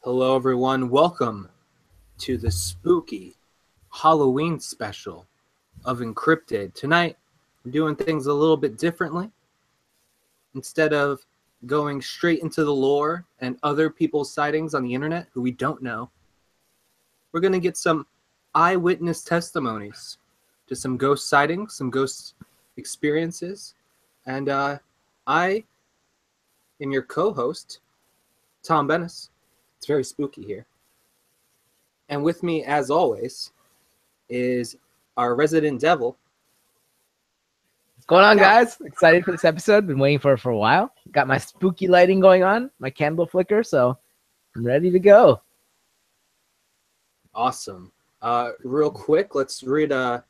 Hello, everyone. Welcome to the spooky Halloween special of enCRYPTID. Tonight, we're doing things a little bit differently. Instead of going straight into the lore and other people's sightings on the internet who we don't know, we're going to get some eyewitness testimonies to some ghost sightings, some ghost experiences. And I am your co-host, Tom Bennis. It's very spooky here. And with me, as always, is our resident devil. What's going on, guys? Excited for this episode. Been waiting for it for a while. Got my spooky lighting going on, my candle flicker, so I'm ready to go. Awesome. Real quick, let's read a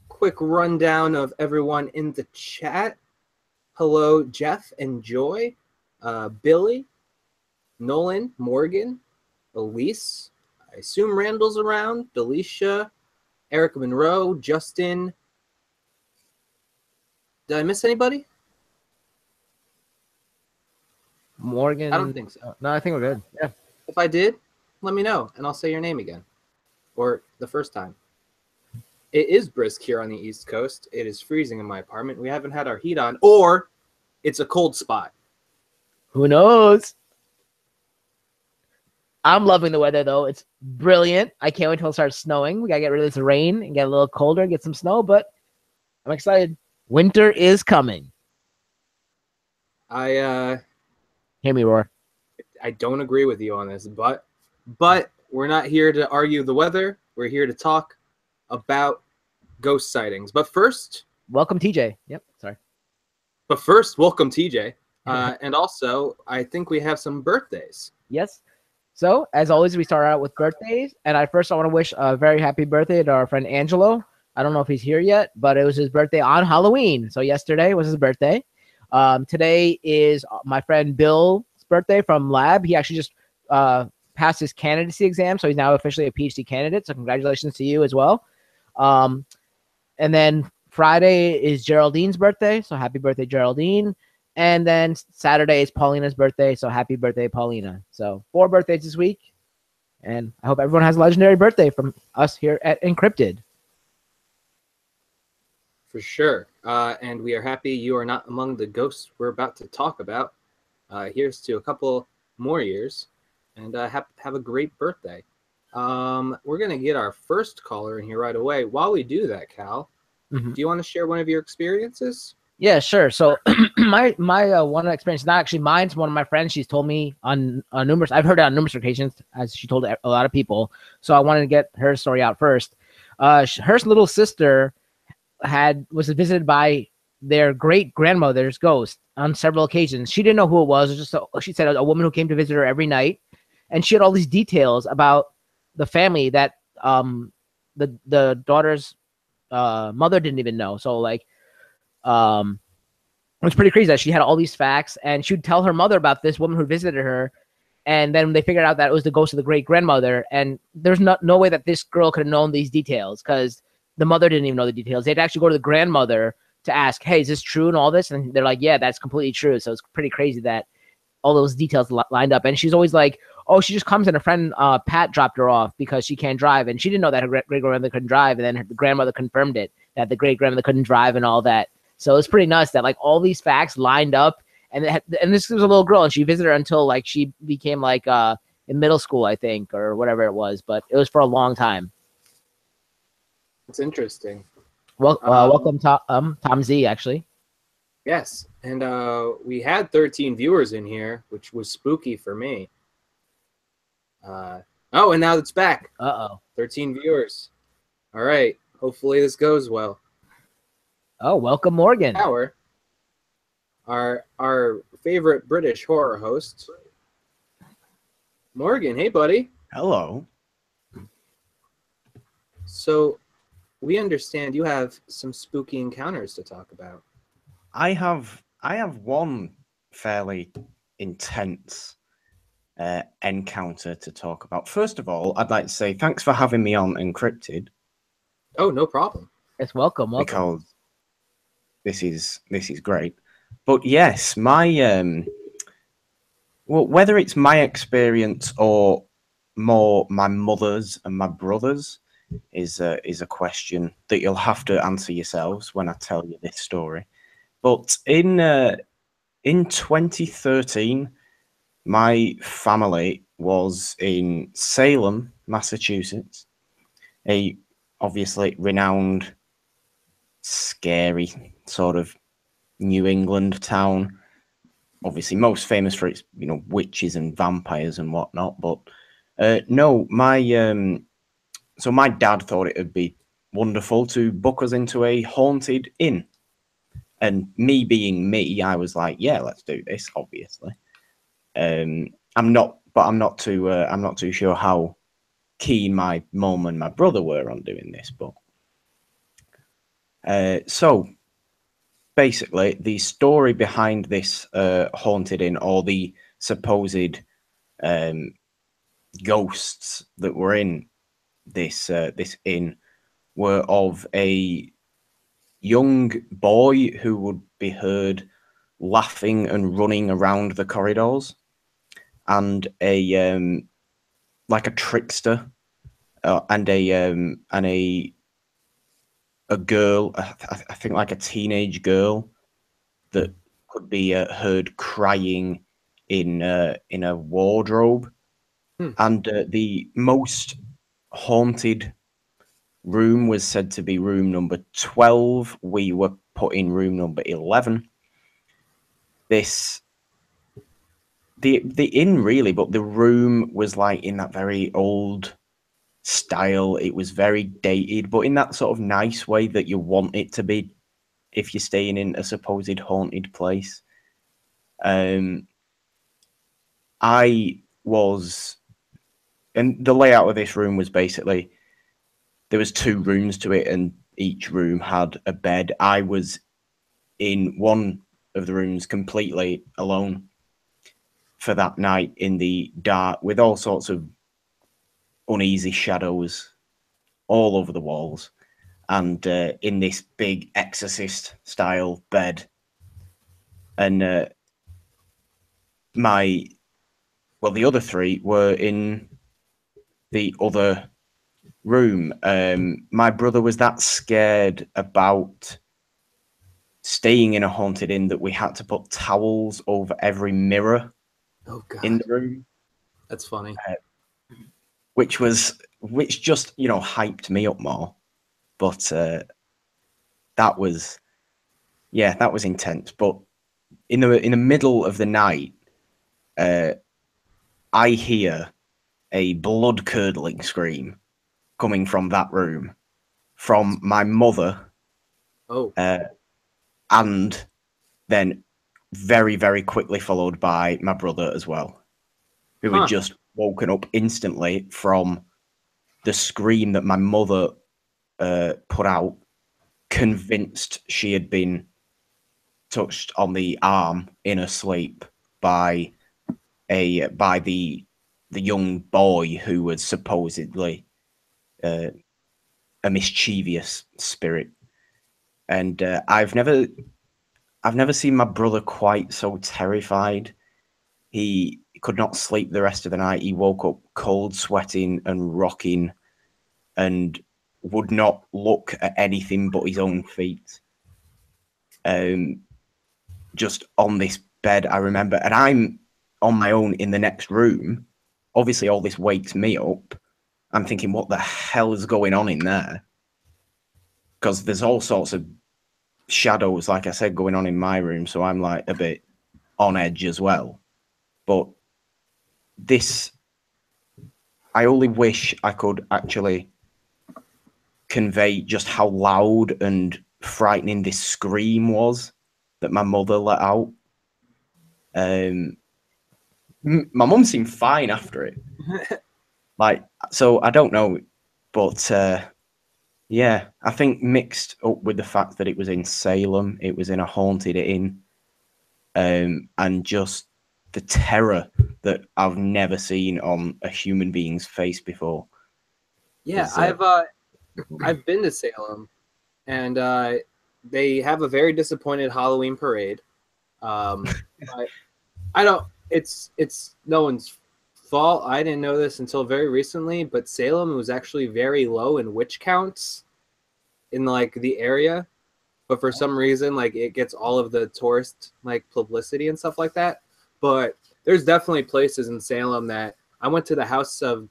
quick rundown of everyone in the chat. Hello, Jeff and Joy, Billy, Nolan, Morgan, Elise, I assume Randall's around, Delisha, Eric Monroe, Justin. Did I miss anybody? Morgan. I don't think so. No, I think we're good. Yeah. If I did, let me know, and I'll say your name again. Or the first time. It is brisk here on the East Coast. It is freezing in my apartment. We haven't had our heat on, or it's a cold spot. Who knows? I'm loving the weather, though. It's brilliant. I can't wait till it starts snowing. We got to get rid of this rain and get a little colder, get some snow, but I'm excited. Winter is coming. Hear me roar. I don't agree with you on this, but we're not here to argue the weather. We're here to talk about ghost sightings. But first, welcome TJ. Yep, sorry. But first, welcome TJ. And also, I think we have some birthdays. Yes. So, as always, we start out with birthdays. And I want to wish a very happy birthday to our friend Angelo. I don't know if he's here yet, but it was his birthday on Halloween. So yesterday was his birthday. Today is my friend Bill's birthday from Lab. He actually just passed his candidacy exam, so he's now officially a PhD candidate. So congratulations to you as well. And then Friday is Geraldine's birthday, so happy birthday, Geraldine. And then Saturday is Paulina's birthday, so happy birthday, Paulina. So 4 birthdays this week, and I hope everyone has a legendary birthday from us here at enCRYPTID. For sure. And we are happy you are not among the ghosts we're about to talk about. Here's to a couple more years, and have a great birthday. We're going to get our first caller in here right away. While we do that, Cal, do you want to share one of your experiences? Yeah, sure. So my one experience, not actually mine, it's one of my friends. She's told me on numerous, I've heard it on numerous occasions, as she told a lot of people. So I wanted to get her story out first. Her little sister was visited by their great grandmother's ghost on several occasions. She didn't know who it was. It was just she said a woman who came to visit her every night, and she had all these details about the family that the daughter's mother didn't even know. So like, it was pretty crazy that she had all these facts, and she would tell her mother about this woman who visited her, and then they figured out that it was the ghost of the great grandmother. And there's no way that this girl could have known these details, because the mother didn't even know the details. They had to actually go to the grandmother to ask, hey, is this true and all this? And they're like, yeah, that's completely true. So it's pretty crazy that all those details lined up. And she's always like, oh, she just comes and her friend Pat dropped her off because she can't drive. And she didn't know that her great-grandmother couldn't drive. And then her grandmother confirmed it, that the great-grandmother couldn't drive and all that. So it's pretty nuts that like all these facts lined up. And this was a little girl, and she visited her until like she became like in middle school, I think, or whatever it was. But it was for a long time. It's interesting. Well, welcome, Tom Z, actually. Yes, and we had 13 viewers in here, which was spooky for me. Oh, and now it's back. 13 viewers. All right. Hopefully this goes well. Oh, welcome, Morgan. Our favorite British horror host. Morgan, hey, buddy. Hello. So, we understand you have some spooky encounters to talk about. I have one fairly intense encounter to talk about. First of all, I'd like to say thanks for having me on enCRYPTID. Oh, no problem. It's welcome. Because this is great. But yes, my Well, whether it's my experience or more my mother's and my brother's is a question that you'll have to answer yourselves when I tell you this story. But in 2013, my family was in Salem, Massachusetts, a obviously renowned, scary sort of New England town. Obviously, most famous for its witches and vampires and whatnot. But no, so my dad thought it would be wonderful to book us into a haunted inn. And me being me, I was like, yeah, let's do this, obviously. I'm not too sure how keen my mum and my brother were on doing this, but so basically the story behind this haunted inn, or the supposed ghosts that were in this inn, were of a young boy who would be heard laughing and running around the corridors, and a like a trickster, and a girl, I think like a teenage girl, that could be heard crying in a wardrobe. And the most haunted room was said to be room number 12. We were put in room number 11. The inn really, but the room was like in that very old style. It was very dated, but in that sort of nice way that you want it to be if you're staying in a supposed haunted place. I was, and the layout of this room was basically, there was 2 rooms to it, and each room had a bed. I was in one of the rooms completely alone for that night in the dark, with all sorts of uneasy shadows all over the walls, and in this big exorcist style bed. And the other 3 were in the other room. My brother was that scared about staying in a haunted inn that we had to put towels over every mirror in the room. That's funny. Which just hyped me up more. But that was intense. But in the middle of the night, I hear a blood curdling scream coming from that room, from my mother. Oh. And then very, very quickly followed by my brother as well, who had just woken up instantly from the scream that my mother put out, convinced she had been touched on the arm in her sleep by the young boy who was supposedly a mischievous spirit. And I've never seen my brother quite so terrified. He could not sleep the rest of the night. He woke up cold sweating and rocking, and would not look at anything but his own feet. Just on this bed, I remember, and I'm on my own in the next room. Obviously, all this wakes me up. I'm thinking, what the hell is going on in there? Because there's all sorts of shadows, like I said, going on in my room, so I'm like a bit on edge as well. But this, I only wish I could actually convey just how loud and frightening this scream was that my mother let out. My mum seemed fine after it. So I don't know, but yeah, I think mixed up with the fact that it was in Salem, it was in a haunted inn, and just the terror that I've never seen on a human being's face before. Yeah, I've been to Salem, and they have a very disappointed Halloween parade. I don't it's no one's fault. I didn't know this until very recently, but Salem was actually very low in witch counts in like the area, but for some reason, like it gets all of the tourist like publicity and stuff like that. But there's definitely places in Salem that I went to the House of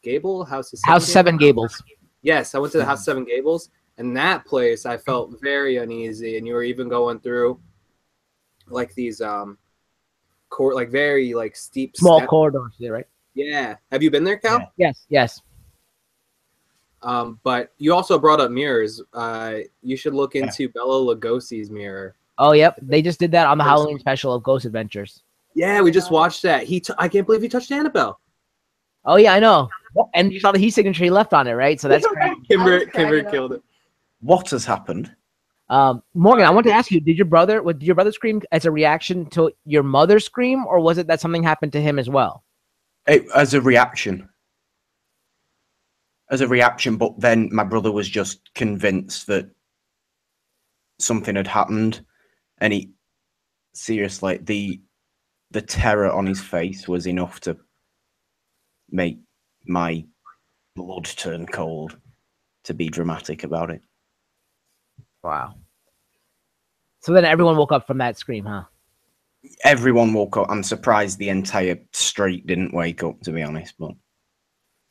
Seven Gables. Yes, I went to the House of Seven Gables, and that place I felt very uneasy. And you were even going through like these like very like steep Small corridors, right? Yeah. Have you been there, Cal? Yeah. Yes. But you also brought up mirrors. You should look into Bela Lugosi's mirror. Oh, yep. They just did that on the Halloween special of Ghost Adventures. Yeah, we just watched that. I can't believe he touched Annabelle. Oh, yeah, I know. And you saw the heat signature he left on it, right? So that's great. Kimber killed it. What has happened? Morgan, I want to ask you, did your brother scream as a reaction to your mother's scream, or was it that something happened to him as well? As a reaction. But then my brother was just convinced that something had happened, and he seriously, the terror on his face was enough to make my blood turn cold, to be dramatic about it. Wow. So then everyone woke up from that scream, huh? Everyone woke up. I'm surprised the entire street didn't wake up, to be honest. But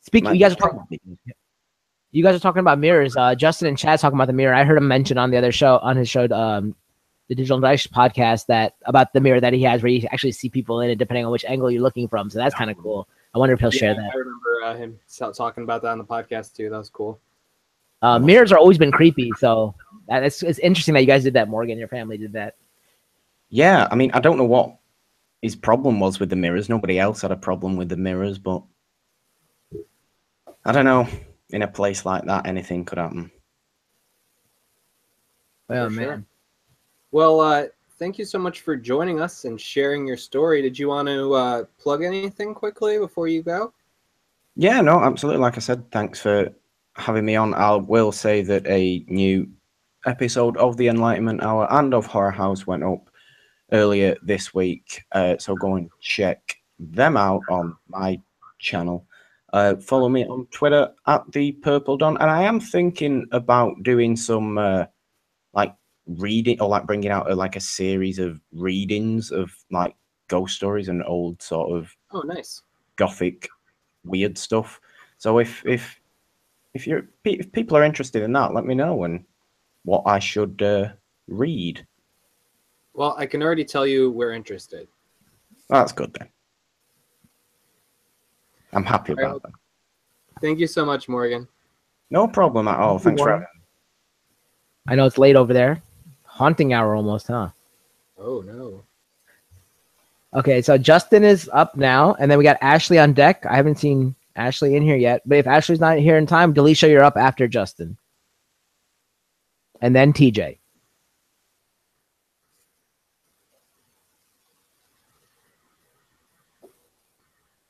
speaking, you guys are talking about mirrors. Justin and Chad talking about the mirror. I heard him mention on the other show, on his show, the Digital Dice podcast, that about the mirror that he has, where you actually see people in it depending on which angle you're looking from. So that's kind of cool. I wonder if he'll share that. I remember him talking about that on the podcast too. That was cool. Mirrors are always been creepy, so it's interesting that you guys did that. Morgan, your family did that. Yeah, I mean, I don't know what his problem was with the mirrors. Nobody else had a problem with the mirrors, but I don't know. In a place like that, anything could happen. Oh, man. Sure. Well, thank you so much for joining us and sharing your story. Did you want to plug anything quickly before you go? Yeah, no, absolutely. Like I said, thanks for having me on. I will say that a new episode of the Enlightenment Hour and of Horror House went up earlier this week. So go and check them out on my channel. Follow me on Twitter at the Purple Don, and I am thinking about doing some like reading, or like bringing out like a series of readings of like ghost stories and old sort of nice gothic weird stuff. So if people are interested in that, let me know and what I should read. Well, I can already tell you we're interested. That's good then. I'm happy about that. Thank you so much, Morgan. No problem at all. Thanks for having me. I know it's late over there. Haunting hour almost, huh? Oh, no. Okay, so Justin is up now, and then we got Ashley on deck. I haven't seen Ashley in here yet, but if Ashley's not here in time, Delisha, you're up after Justin. And then TJ.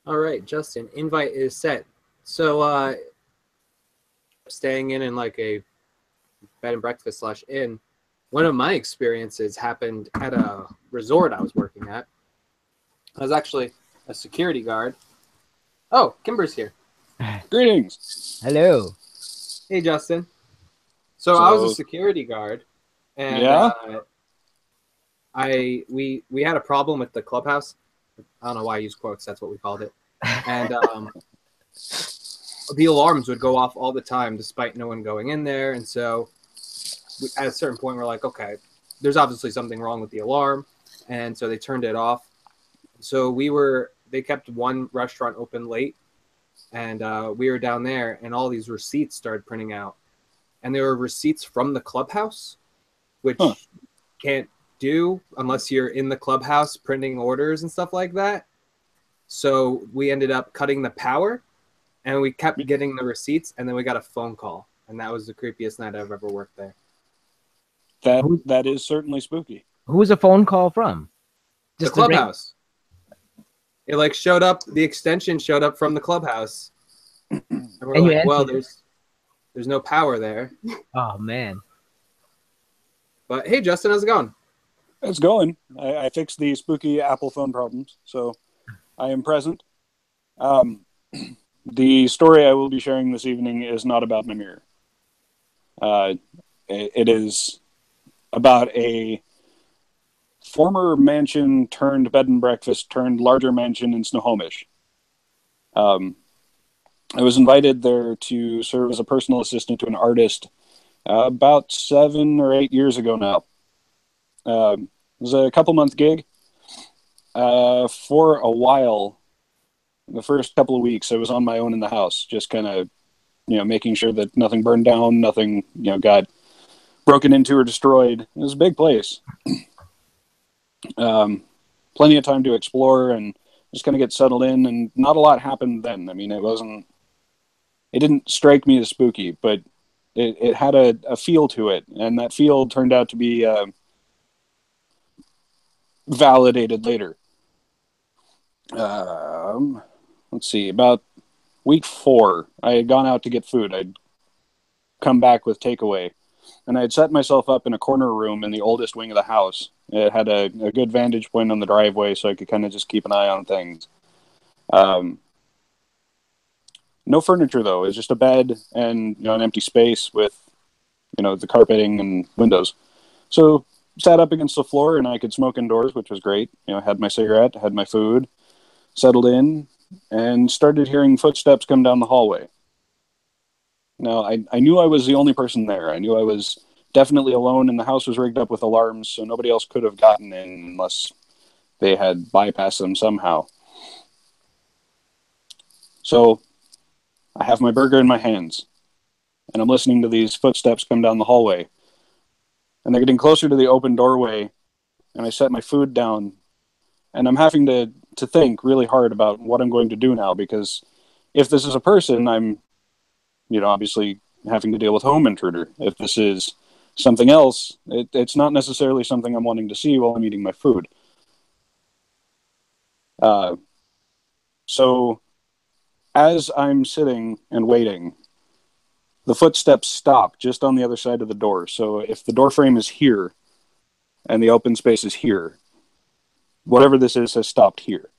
All right, Justin, invite is set. So, staying in like a bed and breakfast / inn, one of my experiences happened at a resort I was working at. I was actually a security guard. Oh, Kimber's here. Greetings. Hello. Hey, Justin. So I was a security guard, and we had a problem with the clubhouse. I don't know why I use quotes. That's what we called it. And the alarms would go off all the time, despite no one going in there. And so, at a certain point, we're like, okay, there's obviously something wrong with the alarm, and so they turned it off. So they kept one restaurant open late, and we were down there, and all these receipts started printing out, and they were receipts from the clubhouse, which can't do unless you're in the clubhouse printing orders and stuff like that. So we ended up cutting the power, and we kept getting the receipts, and then we got a phone call, and that was the creepiest night I've ever worked there. That is certainly spooky. Who was a phone call from? Just the clubhouse. It like showed up. The extension showed up from the clubhouse, and we're like, "Well, there's no power there." Oh man! But hey, Justin, how's it going? It's going. I fixed the spooky Apple phone problems, so I am present. Um, the story I will be sharing this evening is not about my mirror. It is about a former mansion turned bed and breakfast turned larger mansion in Snohomish. I was invited there to serve as a personal assistant to an artist about 7 or 8 years ago now. It was a couple-month gig. For a while, the first couple of weeks, I was on my own in the house, just kind of, making sure that nothing burned down, nothing, got broken into or destroyed. It was a big place. Plenty of time to explore and just kind of get settled in, and not a lot happened then. I mean, it didn't strike me as spooky, but it had a feel to it, and that feel turned out to be validated later. Let's see, about week 4, I had gone out to get food. I'd come back with takeaway, and I had set myself up in a corner room in the oldest wing of the house. It had a good vantage point on the driveway, so I could kind of just keep an eye on things. No furniture, though. It was just a bed and an empty space with the carpeting and windows. So sat up against the floor, and I could smoke indoors, which was great. Had my cigarette, had my food, settled in, and started hearing footsteps come down the hallway. Now, I knew I was the only person there. I knew I was definitely alone, and the house was rigged up with alarms, so nobody else could have gotten in unless they had bypassed them somehow. So I have my burger in my hands, and I'm listening to these footsteps come down the hallway. And they're getting closer to the open doorway, and I set my food down, and I'm having to think really hard about what I'm going to do now, because if this is a person, I'm, obviously having to deal with home intruder. If this is something else, it's not necessarily something I'm wanting to see while I'm eating my food. So as I'm sitting and waiting, the footsteps stop just on the other side of the door. So if the door frame is here and the open space is here, whatever this is has stopped here.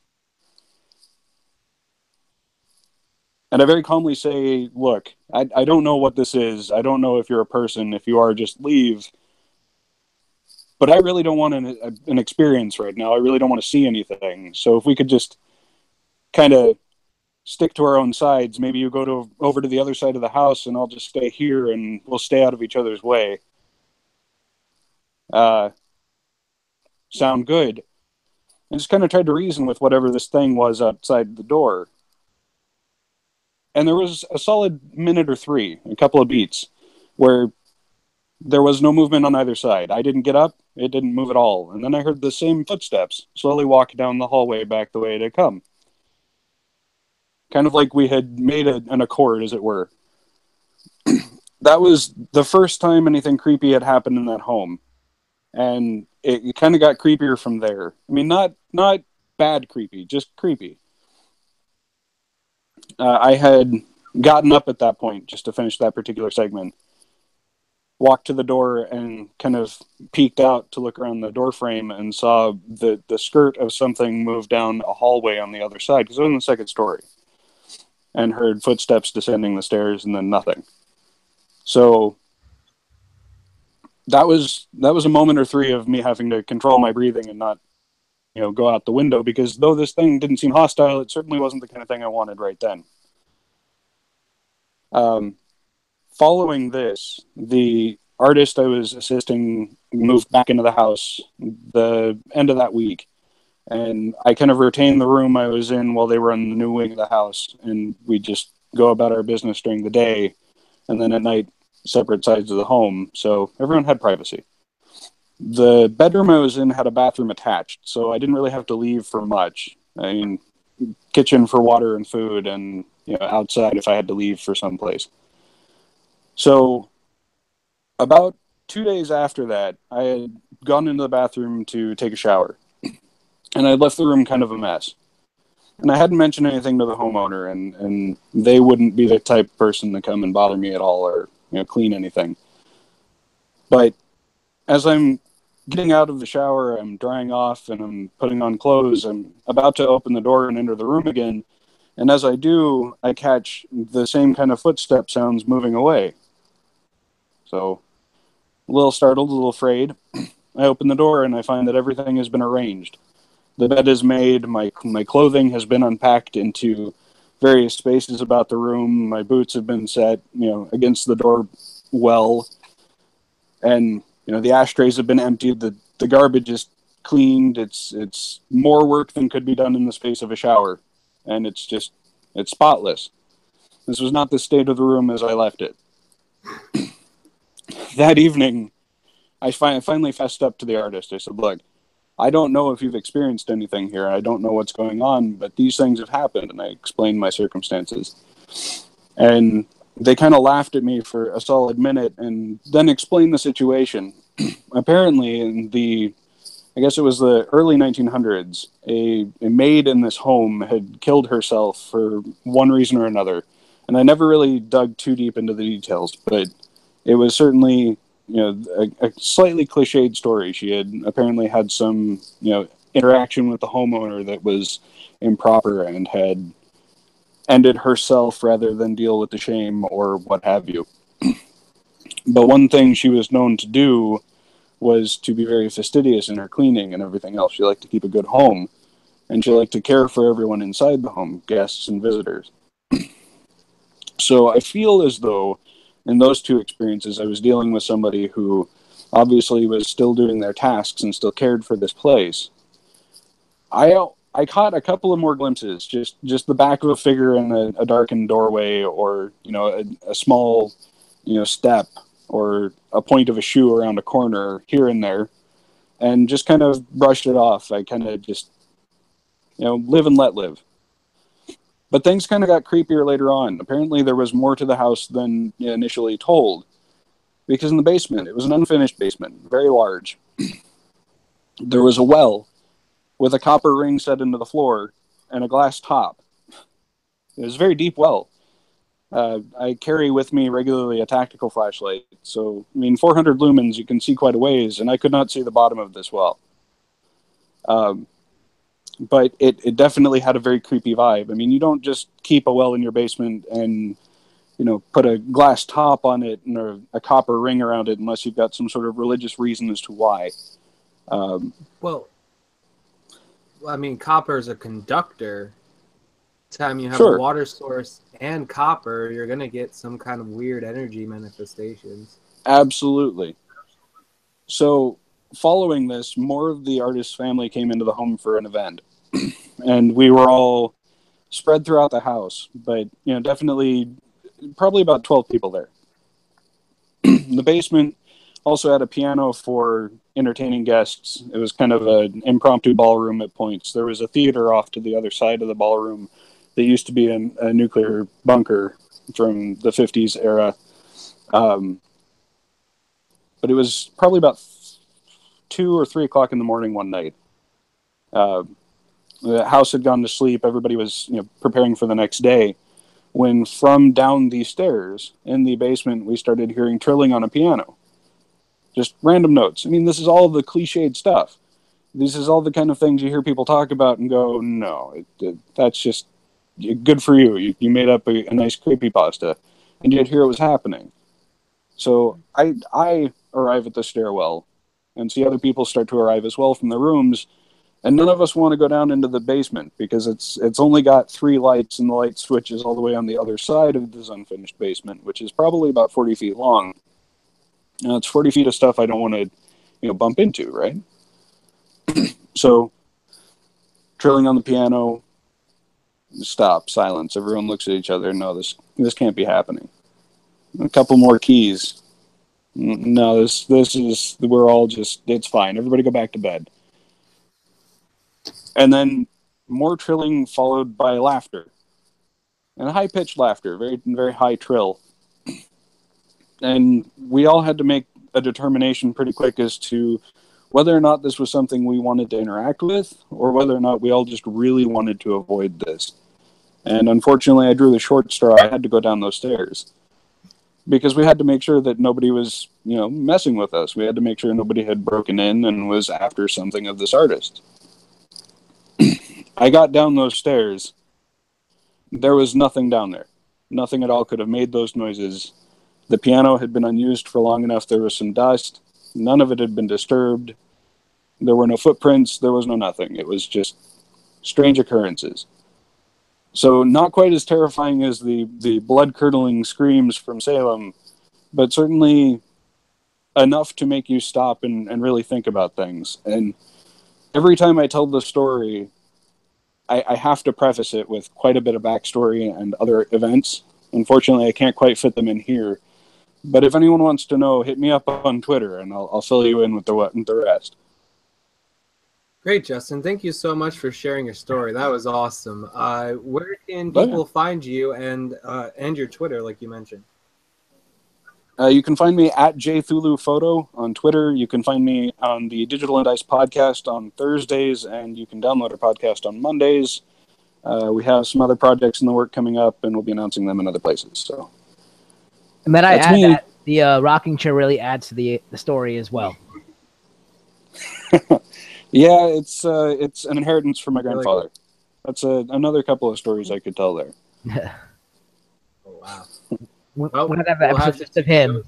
And I very calmly say, look, I don't know what this is. I don't know if you're a person. If you are, just leave. But I really don't want an experience right now. I really don't want to see anything. So if we could just kind of stick to our own sides, maybe you go over to the other side of the house and I'll just stay here and we'll stay out of each other's way. Sound good? And just kind of tried to reason with whatever this thing was outside the door. And there was a solid minute or 3, a couple of beats, where there was no movement on either side. I didn't get up. It didn't move at all. And then I heard the same footsteps slowly walk down the hallway back the way it had come. Kind of like we had made an accord, as it were. That was the first time anything creepy had happened in that home. And it kind of got creepier from there. I mean, not bad creepy, just creepy. I had gotten up at that point just to finish that particular segment, walked to the door and kind of peeked out to look around the door frame and saw the skirt of something move down a hallway on the other side, because it was in the second story, and heard footsteps descending the stairs and then nothing. So that was a moment or 3 of me having to control my breathing and not go out the window, because though this thing didn't seem hostile, it certainly wasn't the kind of thing I wanted right then. Following this, the artist I was assisting moved back into the house the end of that week, and I kind of retained the room I was in while they were in the new wing of the house, and we just go about our business during the day, and then at night, separate sides of the home, so everyone had privacy. The bedroom I was in had a bathroom attached, so I didn't really have to leave for much. I mean, kitchen for water and food, and outside if I had to leave for someplace. So about 2 days after that, I had gone into the bathroom to take a shower, and I left the room kind of a mess. And I hadn't mentioned anything to the homeowner, and they wouldn't be the type of person to come and bother me at all or clean anything. But as I'm getting out of the shower, I'm drying off, and I'm putting on clothes. I'm about to open the door and enter the room again. And as I do, I catch the same kind of footstep sounds moving away. So, a little startled, a little afraid. I open the door and I find that everything has been arranged. The bed is made, my clothing has been unpacked into various spaces about the room, my boots have been set, against the door well, and, the ashtrays have been emptied, the garbage is cleaned, it's more work than could be done in the space of a shower, and it's spotless. This was not the state of the room as I left it. That evening, I finally fessed up to the artist. I said, look, I don't know if you've experienced anything here. I don't know what's going on, but these things have happened. And I explained my circumstances. And they kind of laughed at me for a solid minute and then explained the situation. Apparently, I guess it was the early 1900s, a maid in this home had killed herself for one reason or another. And I never really dug too deep into the details, but it was certainly, a slightly cliched story. She had apparently had some, interaction with the homeowner that was improper and had ended herself rather than deal with the shame or what have you. But one thing she was known to do was to be very fastidious in her cleaning and everything else. She liked to keep a good home, and she liked to care for everyone inside the home, guests and visitors. So I feel as though in those two experiences, I was dealing with somebody who obviously was still doing their tasks and still cared for this place. I caught a couple of more glimpses, just the back of a figure in a darkened doorway, or a small step, or a point of a shoe around a corner here and there, and just kind of brushed it off. I kind of just live and let live. But things kind of got creepier later on. Apparently there was more to the house than initially told, because in the basement, it was an unfinished basement, very large. There was a well with a copper ring set into the floor and a glass top. It was a very deep well. I carry with me regularly a tactical flashlight, so 400 lumens, you can see quite a ways, and I could not see the bottom of this well. But it definitely had a very creepy vibe. You don't just keep a well in your basement and put a glass top on it and a copper ring around it unless you've got some sort of religious reason as to why. Copper is a conductor. Time you have Sure. a water source and copper, you're going to get some kind of weird energy manifestations. Absolutely. So following this, more of the artist's family came into the home for an event. And we were all spread throughout the house, but definitely probably about 12 people there. The basement also had a piano for entertaining guests. It was kind of an impromptu ballroom at points. There was a theater off to the other side of the ballroom that used to be a nuclear bunker from the 50s era. But it was probably about 2 or 3 o'clock in the morning one night. The house had gone to sleep. Everybody was preparing for the next day, when from down the stairs in the basement, we started hearing trilling on a piano. Just random notes. This is all the cliched stuff. This is all the kind of things you hear people talk about and go, no, that's just good for you. You made up a nice creepypasta. And yet here it was happening. So I arrive at the stairwell and see other people start to arrive as well from the rooms. And none of us want to go down into the basement because it's only got 3 lights, and the light switch is all the way on the other side of this unfinished basement, which is probably about 40 feet long. Now, it's 40 feet of stuff I don't want to bump into, right? So, trilling on the piano, stop, silence. Everyone looks at each other. No, this can't be happening. A couple more keys. No, this is, we're all just, it's fine. Everybody go back to bed. And then more trilling followed by laughter. And high-pitched laughter, very, very high trill. And we all had to make a determination pretty quick as to whether or not this was something we wanted to interact with, or whether or not we all just really wanted to avoid this. And unfortunately, I drew the short straw. I had to go down those stairs. because we had to make sure that nobody was, messing with us. We had to make sure nobody had broken in and was after something of this artist. I got down those stairs. There was nothing down there. Nothing at all could have made those noises. The piano had been unused for long enough. There was some dust. None of it had been disturbed. There were no footprints. There was no nothing. It was just strange occurrences. So not quite as terrifying as the blood-curdling screams from Salem, but certainly enough to make you stop and really think about things. And every time I tell the story, I have to preface it with quite a bit of backstory and other events. Unfortunately, I can't quite fit them in here. But if anyone wants to know, hit me up on Twitter, and I'll fill you in with the rest. Great, Justin. Thank you so much for sharing your story. That was awesome. Where can people find you and your Twitter, like you mentioned? You can find me at jthuluphoto on Twitter. You can find me on the Digital and Dice podcast on Thursdays, and you can download our podcast on Mondays. We have some other projects in the work coming up, and we'll be announcing them in other places. So, and then I add that the rocking chair really adds to the story as well. Yeah, it's an inheritance from my grandfather. That's another couple of stories I could tell there. Oh, wow. We'll have an episode just of him.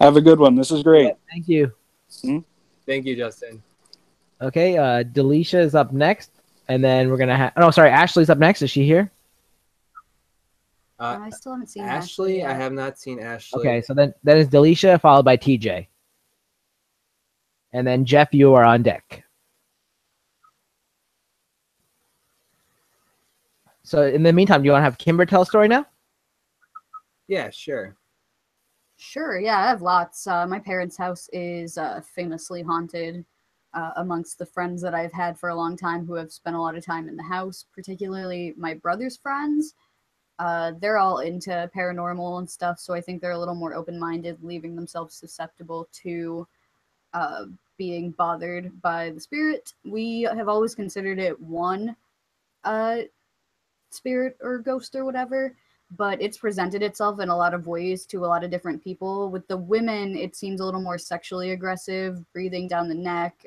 Have a good one. This is great. Yeah, thank you. Thank you, Justin. Okay, Delisha is up next, and then we're gonna have. Oh, sorry, Ashley's up next. Is she here? I still haven't seen Ashley. I have not seen Ashley. Okay, so then that is Delisha, followed by TJ, and then Jeff. You are on deck. So in the meantime, do you want to have Kimber tell a story now? Yeah, sure. Sure, yeah, I have lots. My parents' house is famously haunted amongst the friends that I've had for a long time who have spent a lot of time in the house, particularly my brother's friends. They're all into paranormal and stuff, so I think they're a little more open-minded, leaving themselves susceptible to being bothered by the spirit. We have always considered it one spirit or ghost or whatever, but it's presented itself in a lot of ways to a lot of different people. With the women, it seems a little more sexually aggressive, breathing down the neck,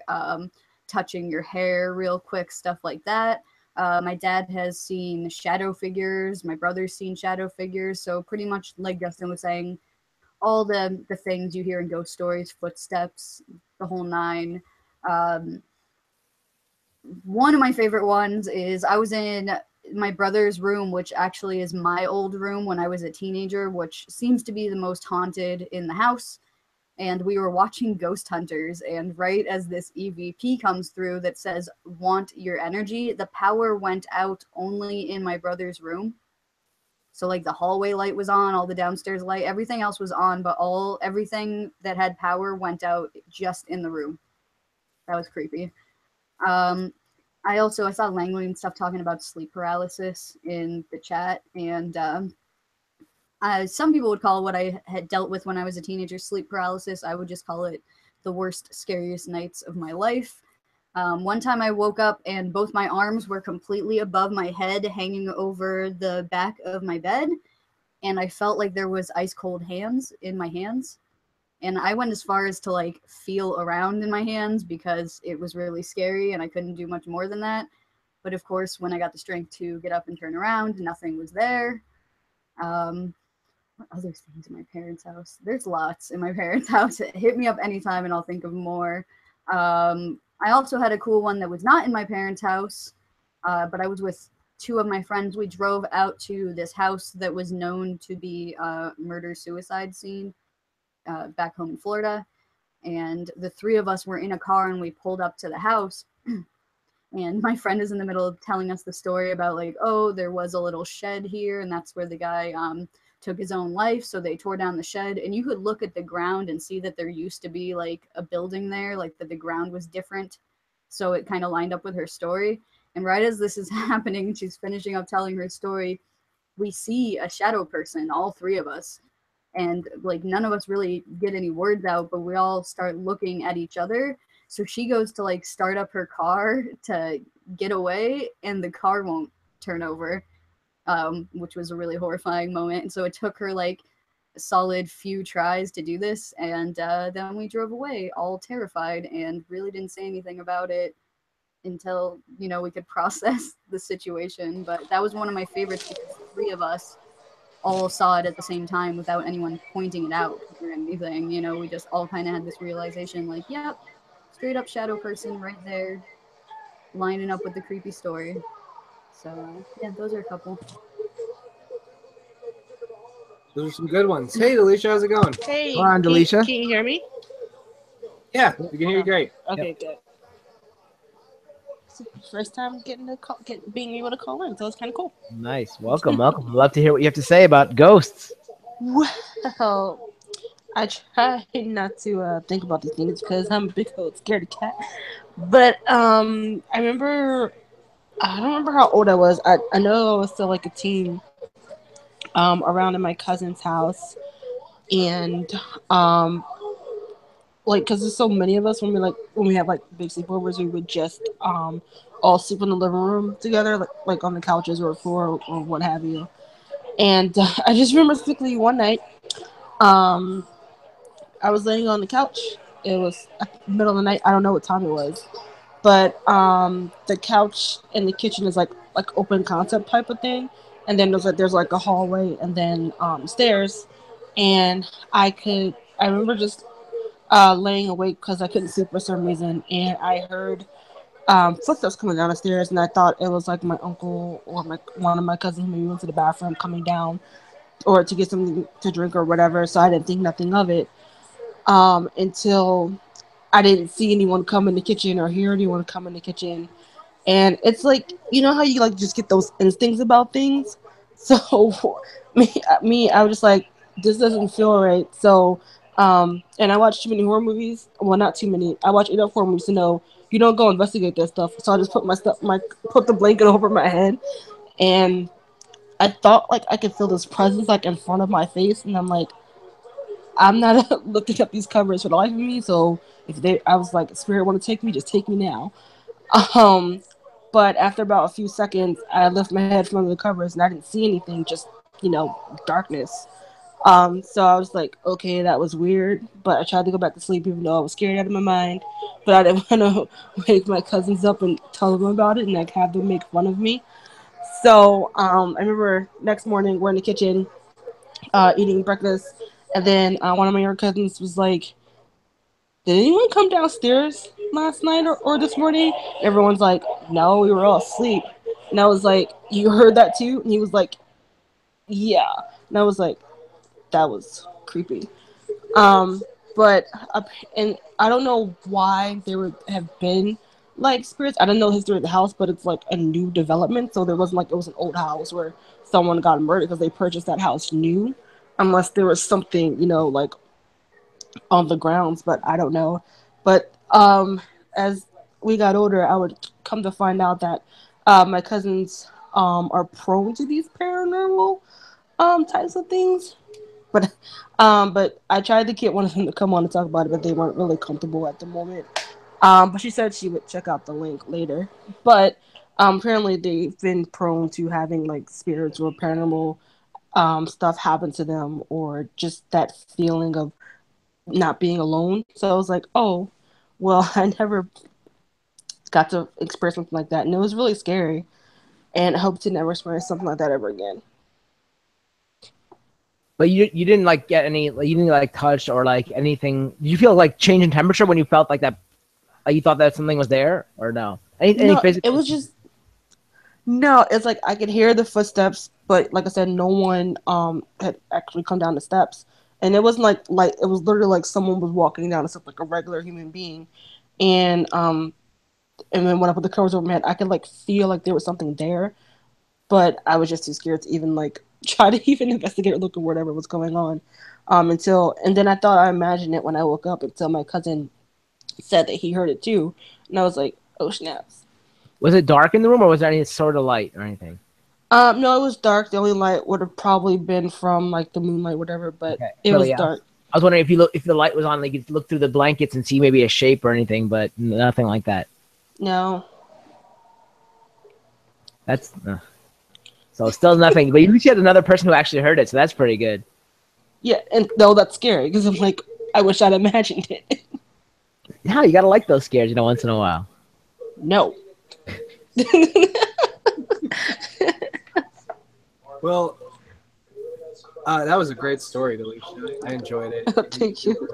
touching your hair real quick, stuff like that. My dad has seen shadow figures. My brother's seen shadow figures. So pretty much like Justin was saying, all the things you hear in ghost stories, footsteps, the whole nine. One of my favorite ones is I was in my brother's room, which actually is my old room when I was a teenager, which seems to be the most haunted in the house. And we were watching Ghost Hunters, and right as this EVP comes through that says, "Want your energy," the power went out only in my brother's room. So like the hallway light was on, all the downstairs light, everything else was on, but everything that had power went out just in the room. That was creepy. I saw Langley and stuff talking about sleep paralysis in the chat, and some people would call what I had dealt with when I was a teenager sleep paralysis. I would just call it the worst, scariest nights of my life. One time I woke up and both my arms were completely above my head, hanging over the back of my bed, and I felt like there was ice cold hands in my hands. And I went as far as to like feel around in my hands because it was really scary and I couldn't do much more than that. But of course, when I got the strength to get up and turn around, nothing was there. What other things in my parents' house? There's lots in my parents' house. Hit me up anytime and I'll think of more. I also had a cool one that was not in my parents' house, but I was with two of my friends. We drove out to this house that was known to be a murder-suicide scene back home in Florida. And the three of us were in a car and we pulled up to the house. And my friend is in the middle of telling us the story about like, oh, there was a little shed here and that's where the guy took his own life. So they tore down the shed and you could look at the ground and see that there used to be like a building there, like that the ground was different. So it kind of lined up with her story. And right as this is happening and she's finishing up telling her story, we see a shadow person, all three of us. And like none of us really get any words out, but we all start looking at each other. So she goes to like start up her car to get away and the car won't turn over. which was a really horrifying moment. And so it took her like a solid few tries to do this, and then we drove away all terrified and really didn't say anything about it until, you know, we could process the situation. But that was one of my favorites because the three of us all saw it at the same time without anyone pointing it out or anything. You know, we just all kind of had this realization like, yep, straight up shadow person right there, lining up with the creepy story. So yeah, those are a couple. Those are some good ones. Hey, Delisha, how's it going? Hey, Come on, Delisha. can you hear me? Yeah, we can hear you great. Okay, good. It's the first time getting to being able to call in, so it's kind of cool. Nice. Welcome. Love to hear what you have to say about ghosts. Well, I try not to think about these things because I'm a big old scaredy cat. But I remember, I don't remember how old I was. I know I was still like a teen. Around in my cousin's house, and like, because there's so many of us, when we have like big sleepovers, we would just all sleep in the living room together, like on the couches or floor or what have you. And I just remember specifically one night, I was laying on the couch. It was at the middle of the night. I don't know what time it was, but the couch in the kitchen is like open concept type of thing, and then there's like a hallway and then stairs, and I remember just laying awake because I couldn't sleep for some reason, and I heard footsteps coming down the stairs, and I thought it was like my uncle or one of my cousins maybe went to the bathroom coming down or to get something to drink or whatever. So I didn't think nothing of it until I didn't see anyone come in the kitchen or hear anyone come in the kitchen. And it's like, you know how you like just get those instincts about things? So I was just like, this doesn't feel right. So, and I watch too many horror movies. Well, not too many. I watch enough horror movies to know you don't go investigate that stuff. So I just put put the blanket over my head, and I thought like I could feel this presence like in front of my face, and I'm like, I'm not looking up these covers for the life of me. So I was like, spirit want to take me, just take me now. Um, but after about a few seconds, I lifted my head from under the covers and I didn't see anything, just, darkness. So I was like, okay, that was weird. But I tried to go back to sleep even though I was scared out of my mind. But I didn't want to wake my cousins up and tell them about it and like have them make fun of me. So I remember next morning we're in the kitchen eating breakfast, and then one of my younger cousins was like, did anyone come downstairs last night or this morning? Everyone's like, no, we were all asleep. And I was like, you heard that too? And he was like, yeah. And I was like, that was creepy. But and I don't know why there would have been like spirits. I don't know the history of the house, but it's like a new development. So there wasn't like it was an old house where someone got murdered because they purchased that house new. Unless there was something, like on the grounds, but I don't know. But as we got older, I would come to find out that my cousins are prone to these paranormal types of things. But I tried to get one of them to come on and talk about it, but they weren't really comfortable at the moment. But she said she would check out the link later. But apparently they've been prone to having like spirits or paranormal stuff happen to them, or just that feeling of not being alone. So I was like, oh, well, I never got to experience something like that, and it was really scary. And I hope to never experience something like that ever again. But you didn't like get any, like, you didn't like touch or like anything. Did you feel like change in temperature when you felt like that? Like you thought that something was there, or no? Any physical? It was just no. It's like I could hear the footsteps, but like I said, no one had actually come down the steps, and it wasn't like it was literally like someone was walking down the steps like a regular human being, and then when I put the covers over my head, I could like feel like there was something there, but I was just too scared to even like try to even investigate or look at whatever was going on. And then I thought I imagined it when I woke up until my cousin said that he heard it too, and I was like, oh snaps. Was it dark in the room, or was there any sort of light or anything? No, it was dark. The only light would have probably been from like the moonlight, whatever. But Okay. it So, was yeah. dark. I was wondering if the light was on, like you could look through the blankets and see maybe a shape or anything, but nothing like that. No. That's So still nothing. But you had another person who actually heard it, so that's pretty good. Yeah, and no, that's scary because I'm like, I wish I'd imagined it. Yeah, you gotta like those scares, once in a while. No. Well, that was a great story, Delisha. I enjoyed it. Thank you.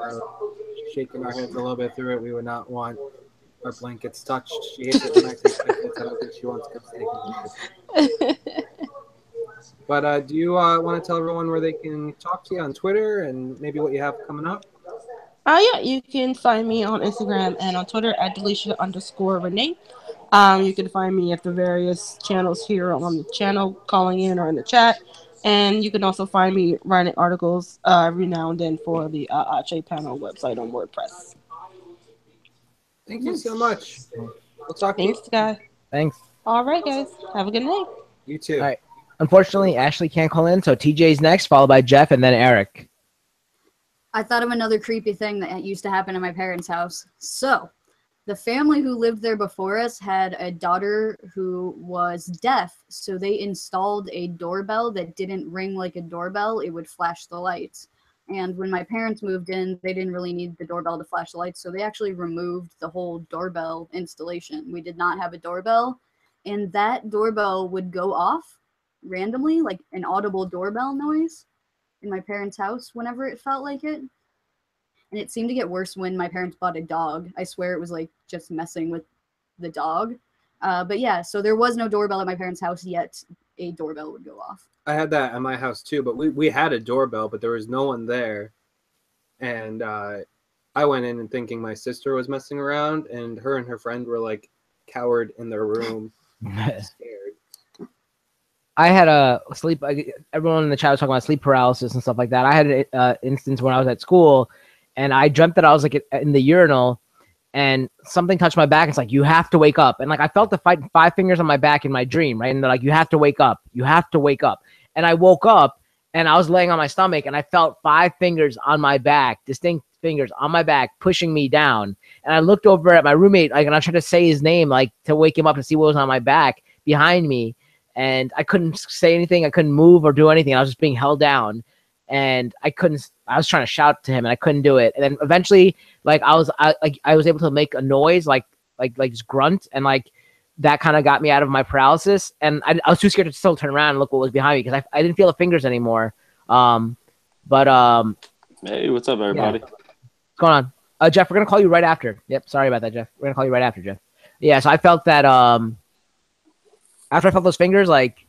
Shaking our heads a little bit through it. We would not want our blankets touched. She hates it when I take blankets. I don't think she wants to take it. But do you want to tell everyone where they can talk to you on Twitter and maybe what you have coming up? Yeah, you can find me on Instagram and on Twitter at Delisha_Renee. You can find me at the various channels here on the channel, calling in or in the chat. And you can also find me writing articles every now and then for the Ache Panel website on WordPress. Thank you so much. We'll talk Thanks, to you. guys. Thanks. All right, guys. Have a good night. You too. All right. Unfortunately, Ashley can't call in, so TJ's next, followed by Jeff and then Eric. I thought of another creepy thing that used to happen in my parents' house. So, the family who lived there before us had a daughter who was deaf, so they installed a doorbell that didn't ring like a doorbell. It would flash the lights. And when my parents moved in, they didn't really need the doorbell to flash the lights, so they actually removed the whole doorbell installation. We did not have a doorbell, and that doorbell would go off randomly, like an audible doorbell noise in my parents' house whenever it felt like it. And it seemed to get worse when my parents bought a dog. I swear it was like just messing with the dog. But yeah, so there was no doorbell at my parents' house, yet a doorbell would go off. I had that at my house too, but we had a doorbell, but there was no one there. And I went in and thinking my sister was messing around, and her friend were like cowered in their room, scared. I had a sleep. Everyone in the chat was talking about sleep paralysis and stuff like that. I had an instance when I was at school, and I dreamt that I was like in the urinal, and something touched my back. It's like, you have to wake up. And like I felt the five fingers on my back in my dream, right? And they're like, you have to wake up. You have to wake up. And I woke up, and I was laying on my stomach, and I felt 5 fingers on my back, distinct fingers on my back, pushing me down. And I looked over at my roommate, like, and I tried to say his name, like, to wake him up and see what was on my back behind me. And I couldn't say anything. I couldn't move or do anything. I was just being held down, and I was trying to shout to him, and I couldn't do it. And then eventually, like, I was able to make a noise, like this grunt, and like that kind of got me out of my paralysis. And I was too scared to still turn around and look what was behind me because I didn't feel the fingers anymore. Hey, what's up, everybody? Yeah. What's going on? Jeff, we're gonna call you right after. Yep, sorry about that, Jeff. We're gonna call you right after, Jeff. Yeah, so I felt that after I felt those fingers, like,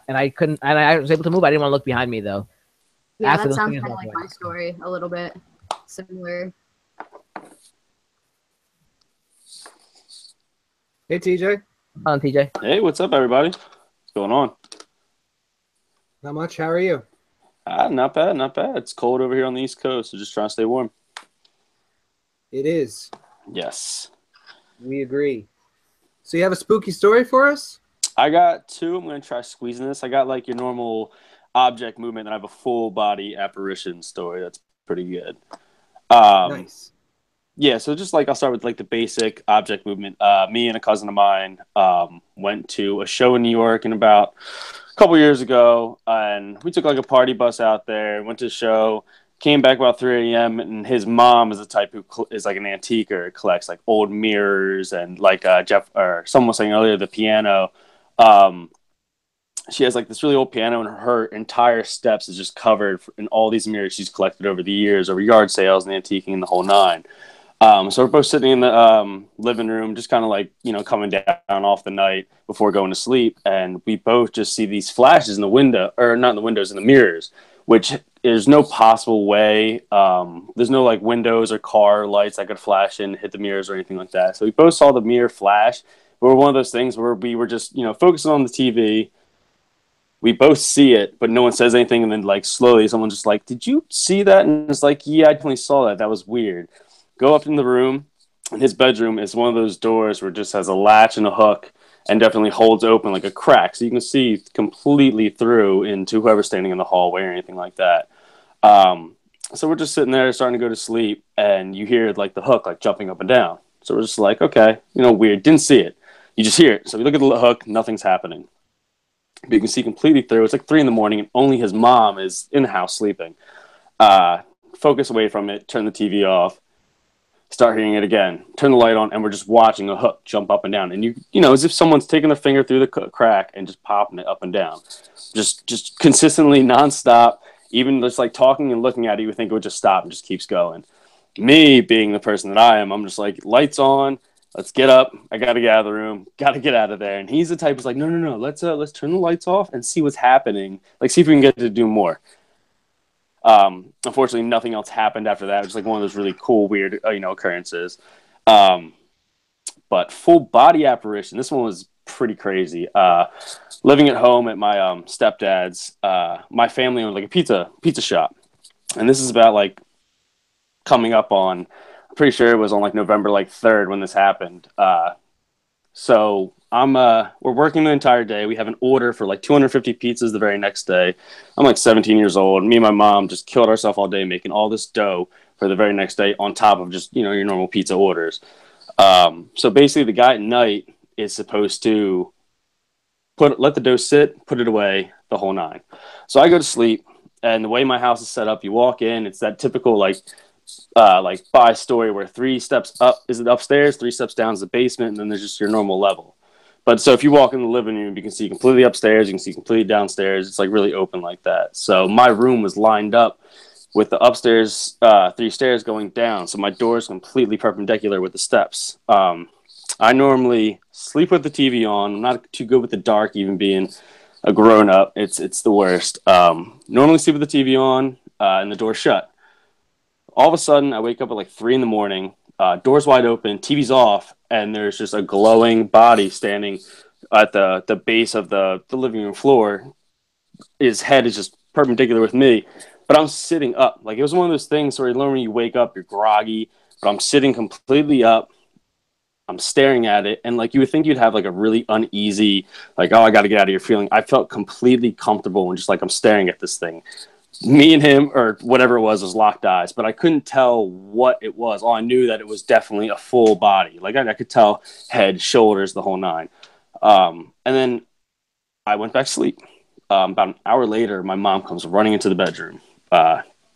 and I was able to move. I didn't want to look behind me though. Yeah, After that those sounds fingers kind of walked like away. my story, a little bit similar. Hey, TJ. On TJ. Hey, what's up, everybody? What's going on? Not much. How are you? Not bad, not bad. It's cold over here on the East Coast, so just trying to stay warm. It is. Yes. We agree. So you have a spooky story for us? I got 2. I'm going to try squeezing this. I got like your normal object movement, and I have a full body apparition story. That's pretty good. Nice. Yeah, so just like I'll start with like the basic object movement. Me and a cousin of mine went to a show in New York about a couple years ago, and we took like a party bus out there, went to the show, came back about 3 a.m. and his mom is the type who is like an antiquer, collects like old mirrors and like Jeff or someone was saying earlier, the piano. She has like this really old piano, and her entire steps is just covered in all these mirrors she's collected over the years, over yard sales and antiquing and the whole nine. So we're both sitting in the living room, just kind of like, coming down off the night before going to sleep. And we both just see these flashes in the window, or not in the windows, in the mirrors, which there's no possible way. There's no like windows or car lights that could flash in, hit the mirrors or anything like that. So we both saw the mirror flash. But we're one of those things where we were just, focusing on the TV. We both see it, but no one says anything. And then like slowly someone just like, did you see that? And it's like, yeah, I definitely saw that. That was weird. Go up in the room, and his bedroom is one of those doors where it just has a latch and a hook and definitely holds open like a crack. So you can see completely through into whoever's standing in the hallway or anything like that. So we're just sitting there starting to go to sleep, and you hear like the hook like jumping up and down. So we're just like, okay, weird. Didn't see it. You just hear it. So we look at the hook, nothing's happening. but you can see completely through. It's like 3 a.m. and only his mom is in the house sleeping. Focus away from it, turn the TV off, start hearing it again, turn the light on, and we're just watching a hook jump up and down. And you know, as if someone's taking their finger through the crack and just popping it up and down. Just consistently, nonstop. Even just like talking and looking at it, you would think it would just stop and just keeps going. Me being the person that I am, I'm just like, lights on, let's get up. I got to get out of the room, got to get out of there. And he's the type who's like, no, let's turn the lights off and see what's happening. Like, see if we can get to do more. Unfortunately, nothing else happened after that. It was like one of those really cool, weird, occurrences. But full body apparition, this one was pretty crazy. Living at home at my stepdad's, my family owned like a pizza shop, and this is about like coming up on. I'm pretty sure it was on like November like 3rd when this happened. So we're working the entire day. We have an order for like 250 pizzas the very next day. I'm like 17 years old. Me and my mom just killed ourselves all day making all this dough for the very next day on top of just, your normal pizza orders. So basically the guy at night is supposed to let the dough sit, put it away, the whole nine. So I go to sleep, and the way my house is set up, you walk in, it's that typical like bi-story where 3 steps up is it upstairs, 3 steps down is the basement, and then there's just your normal level. But so if you walk in the living room, you can see completely upstairs, you can see completely downstairs. It's like really open like that. So my room was lined up with the upstairs 3 stairs going down. So my door is completely perpendicular with the steps. I normally sleep with the TV on. I'm not too good with the dark, even being a grown up. It's the worst. Normally sleep with the TV on and the door shut. All of a sudden, I wake up at like 3 a.m. Doors wide open, TV's off, and there's just a glowing body standing at the base of the living room floor. His head is just perpendicular with me, but I'm sitting up. Like, it was one of those things where when you wake up, you're groggy, but I'm sitting completely up. I'm staring at it, and like you would think you'd have like a really uneasy, like, oh, I got to get out of here feeling. I felt completely comfortable and just like I'm staring at this thing. Me and him, or whatever it was locked eyes, but I couldn't tell what it was. All I knew that it was definitely a full body. Like I could tell head, shoulders, the whole nine. And then I went back to sleep. About an hour later, my mom comes running into the bedroom,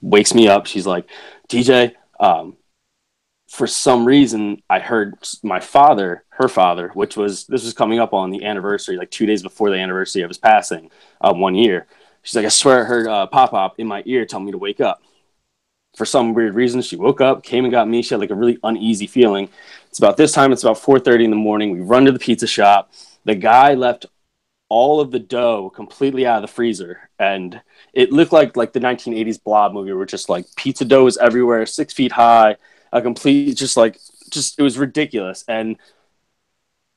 wakes me up. She's like, TJ, for some reason, I heard her father, this was coming up on the anniversary, like 2 days before the anniversary of his passing, 1 year. She's like, I swear I heard Pop in my ear telling me to wake up. For some weird reason, she woke up, came and got me. She had like a really uneasy feeling. It's about this time. It's about 4:30 in the morning. We run to the pizza shop. The guy left all of the dough completely out of the freezer, and it looked like the 1980s Blob movie, where just like pizza dough was everywhere, 6 feet high, a complete it was ridiculous. And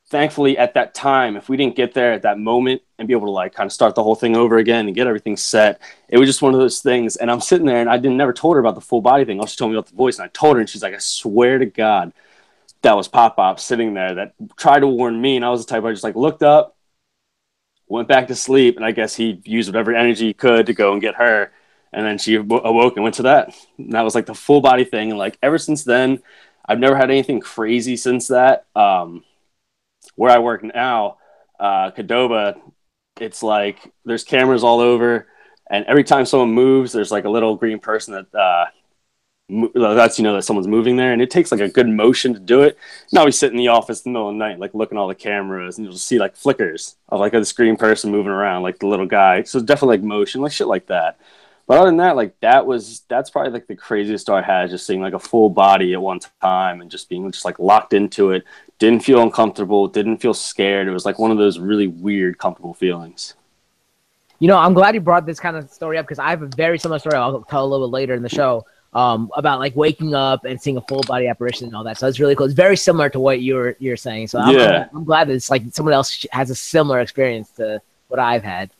thankfully, at that time, if we didn't get there at that moment and be able to like kind of start the whole thing over again and get everything set, it was just one of those things. And I'm sitting there, and I never told her about the full body thing. All she told me about the voice, and I told her, and she's like, I swear to God, that was Pop sitting there that tried to warn me. And I was the type I just like looked up, went back to sleep, and I guess he used whatever energy he could to go and get her. And then she awoke and went to that. And that was like the full body thing. And like ever since then, I've never had anything crazy since that. Where I work now, Cadova, it's like there's cameras all over, and every time someone moves, there's like a little green person that that's that someone's moving there, and it takes like a good motion to do it. Now we sit in the office in the middle of the night, like looking at all the cameras, and you'll just see like flickers of like this green person moving around, like the little guy. So definitely like motion, like shit like that. But other than that, like that's probably like the craziest story I had, just seeing like a full body at one time and just being just like locked into it. Didn't feel uncomfortable, didn't feel scared. It was like one of those really weird, comfortable feelings. I'm glad you brought this kind of story up, because I have a very similar story I'll tell a little bit later in the show about like waking up and seeing a full body apparition and all that. So it's really cool. It's very similar to what you're saying. So I'm glad that it's like someone else has a similar experience to what I've had.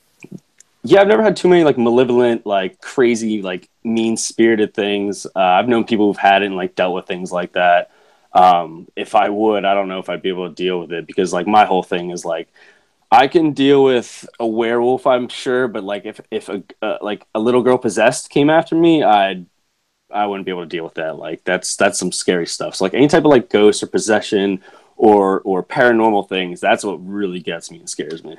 Yeah, I've never had too many like malevolent, like crazy, like mean-spirited things. I've known people who've had it and like dealt with things like that. If I would, I don't know if I'd be able to deal with it, because like my whole thing is like I can deal with a werewolf, I'm sure, but like if a little girl possessed came after me, I wouldn't be able to deal with that. Like that's some scary stuff. So like any type of like ghost or possession or paranormal things, that's what really gets me and scares me.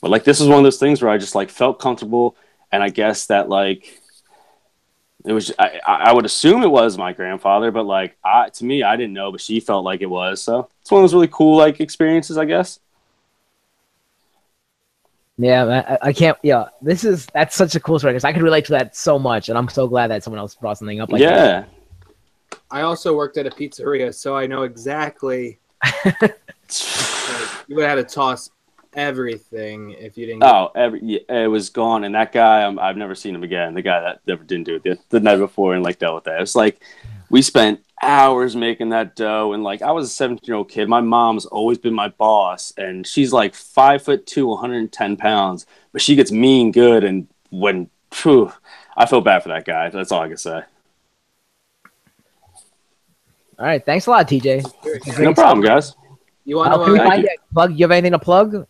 But like this is one of those things where I just like felt comfortable, and I guess that like it was. I would assume it was my grandfather, but like to me, I didn't know, but she felt like it was. So it's one of those really cool like experiences, I guess. Yeah, I can't. Yeah, that's such a cool story because I could relate to that so much, and I'm so glad that someone else brought something up like that. Yeah. I also worked at a pizzeria, so I know exactly. You would have had to toss everything if you didn't. It was gone, and that guy, I've never seen him again. The guy that never didn't do it the night before and like dealt with that. It's like we spent hours making that dough, and like I was a 17-year-old kid. My mom's always been my boss, and she's like 5'2", 110 pounds, but she gets mean good. And I feel bad for that guy. That's all I can say. All right, thanks a lot, TJ. No problem, guys. You want Can we to find you? Plug? You have anything to plug?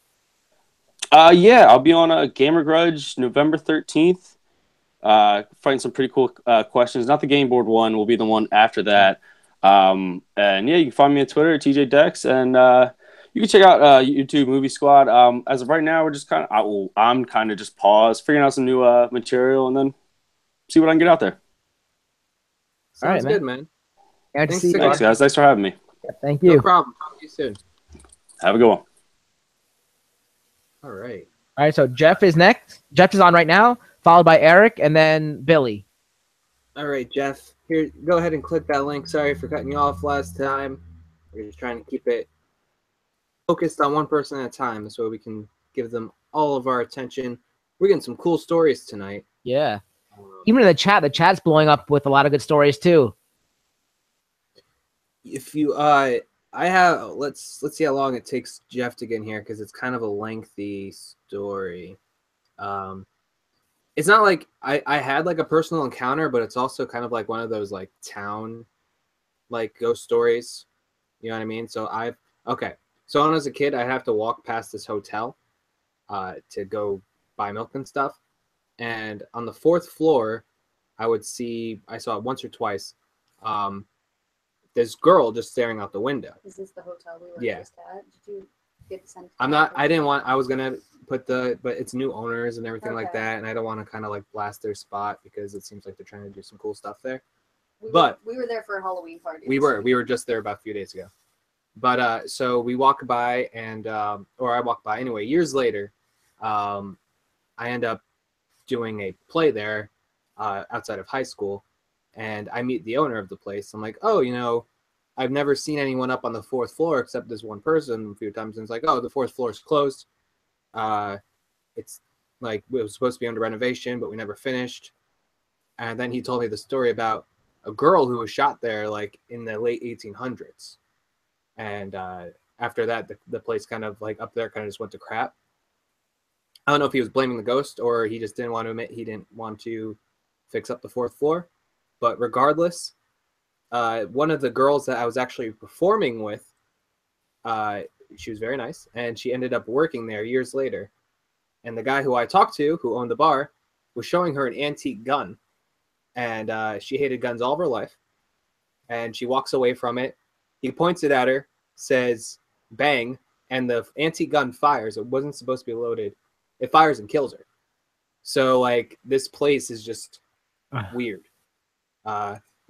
Yeah, I'll be on a Gamer Grudge November 13th. Find some pretty cool questions. Not the game board one. Will be the one after that. And yeah, you can find me on Twitter at TJ Dex, and you can check out YouTube Movie Squad. As of right now, we're just I'm kind of just paused, figuring out some new material, and then see what I can get out there. Sounds good, man. Thanks, guys. Thanks for having me. Yeah, thank you. No problem. Talk to you soon. Have a good one. All right. All right, so Jeff is next. Jeff is on right now, followed by Eric, and then Billy. All right, Jeff. Here, go ahead and click that link. Sorry for cutting you off last time. We're just trying to keep it focused on one person at a time so we can give them all of our attention. We're getting some cool stories tonight. Yeah. Even in the chat's blowing up with a lot of good stories too. If you let's see how long it takes Jeff to get in here because it's kind of a lengthy story. It's not like I had like a personal encounter, but it's also kind of like one of those like town like ghost stories. You know what I mean? So So when I was a kid, I'd have to walk past this hotel to go buy milk and stuff. And on the 4th floor, I saw it once or twice. This girl just staring out the window. Is this the hotel we were just at? Did you get sent? I was gonna put but it's new owners and everything like that, and I don't want to kind of like blast their spot because it seems like they're trying to do some cool stuff there. We were there for a Halloween party. We were just there about a few days ago. But so we walk by and or I walk by anyway. Years later, I end up doing a play there outside of high school. And I meet the owner of the place. I'm like, oh, I've never seen anyone up on the 4th floor except this one person a few times. And it's like, oh, the 4th floor is closed. It's like it was supposed to be under renovation, but we never finished. And then he told me the story about a girl who was shot there like in the late 1800s. And after that, the place kind of like up there kind of just went to crap. I don't know if he was blaming the ghost or he just didn't want to admit he didn't want to fix up the 4th floor. But regardless, one of the girls that I was actually performing with, she was very nice, and she ended up working there years later. And the guy who I talked to, who owned the bar, was showing her an antique gun. And she hated guns all of her life. And she walks away from it. He points it at her, says, bang, and the antique gun fires. It wasn't supposed to be loaded. It fires and kills her. So, like, this place is just weird.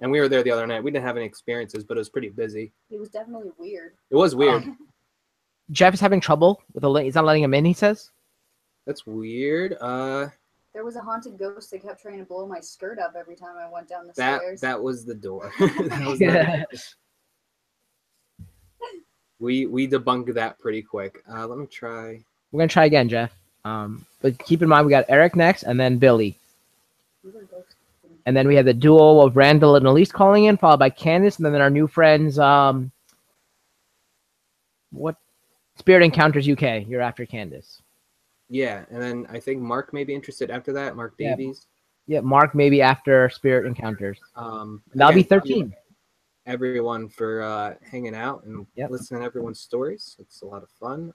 And we were there the other night. We didn't have any experiences, but it was pretty busy. It was definitely weird. It was weird. Jeff is having trouble with the link. He's not letting him in, he says. That's weird. There was a haunted ghost that kept trying to blow my skirt up every time I went down the stairs. That was the door. That was not we debunked that pretty quick. Let me try. We're going to try again, Jeff. But keep in mind, we got Eric next, and then Billy. And then we have the duo of Randall and Elise calling in, followed by Candace, and then our new friends, Spirit Encounters UK. You're after Candace. Yeah, and then I think Mark may be interested after that. Mark Davies. Yeah, Mark maybe after Spirit Encounters. That'll be 13. Everyone for hanging out and listening to everyone's stories. It's a lot of fun.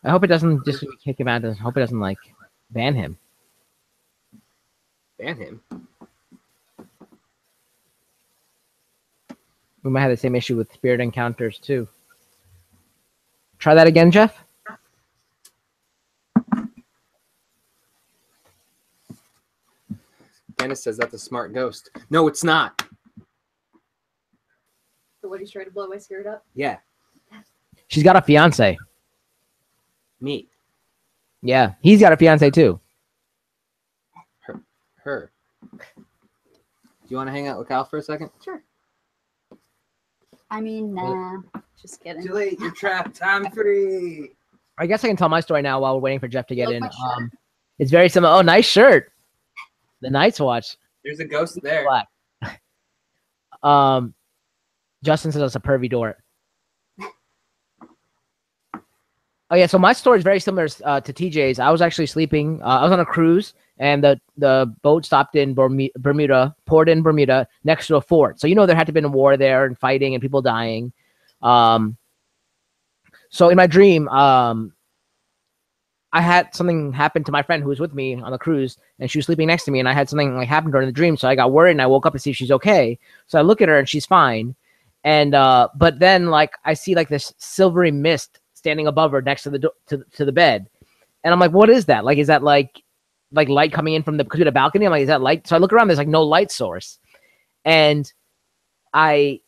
I hope it doesn't just kick him out. I hope it doesn't like ban him. Ban him. We might have the same issue with Spirit Encounters too. Try that again, Jeff. Candace says that's a smart ghost. No, it's not. So what, he's trying to blow my skirt up? Yeah, She's got a fiance. me. Yeah, he's got a fiance too. Her. Do you want to hang out with Cal for a second? Sure. I mean, nah. Just kidding. Too late. You're trapped. I'm free. I guess I can tell my story now while we're waiting for Jeff to get Like in. my shirt. It's very similar. Oh, nice shirt. The Night's Watch. There's a ghost there. Black. Justin says it's a pervy door. Oh yeah, so my story is very similar to TJ's. I was actually sleeping. I was on a cruise, and the boat stopped in Bermuda, poured in Bermuda, next to a fort. So there had to have been a war there and fighting and people dying. So in my dream, I had something happen to my friend who was with me on the cruise, and she was sleeping next to me, and I had something like happen to her in the dream. So I got worried, and I woke up to see if she's okay. So I look at her, and she's fine. And but then like I see like this silvery mist standing above her next to the to the bed, and I'm like, what is that? Like, is that like light coming in from the balcony? I'm like, is that light? So I look around, there's like no light source, and I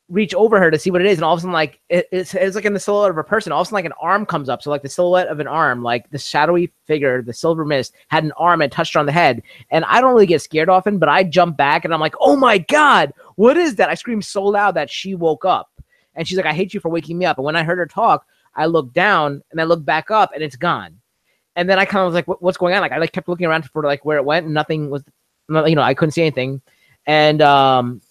reach over her to see what it is, and all of a sudden, like it's like in the silhouette of a person. All of a sudden, like an arm comes up, so like the silhouette of an arm, like the shadowy figure, the silver mist had an arm and touched her on the head. And I don't really get scared often, but I jump back and I'm like, oh my god, what is that? I screamed so loud that she woke up, and she's like, I hate you for waking me up. And when I heard her talk, I looked down and I looked back up, and it's gone. And then I kind of was like, what's going on? Like I like kept looking around for like where it went, and nothing was, I couldn't see anything. And I'm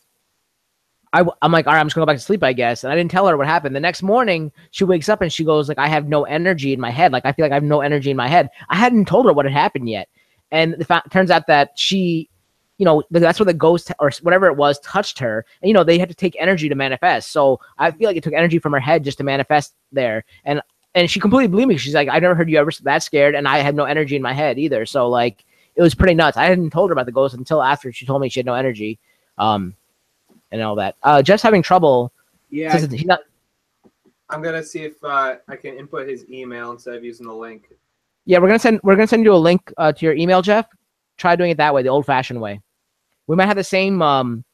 like, all right, I'm just gonna go back to sleep, I guess. And I didn't tell her what happened. The next morning, she wakes up and she goes like, I have no energy in my head. Like I feel like I have no energy in my head. I hadn't told her what had happened yet. And turns out that she, that's where the ghost or whatever it was touched her. And they had to take energy to manifest. So I feel like it took energy from her head just to manifest there. And she completely believed me. She's like, I never heard you ever that scared, and I had no energy in my head either. So like, it was pretty nuts. I hadn't told her about the ghost until after she told me she had no energy. And all that. Jeff's having trouble. Yeah. He's not. I'm gonna see if I can input his email instead of using the link. Yeah, we're gonna send you a link to your email, Jeff. Try doing it that way, the old-fashioned way. We might have the same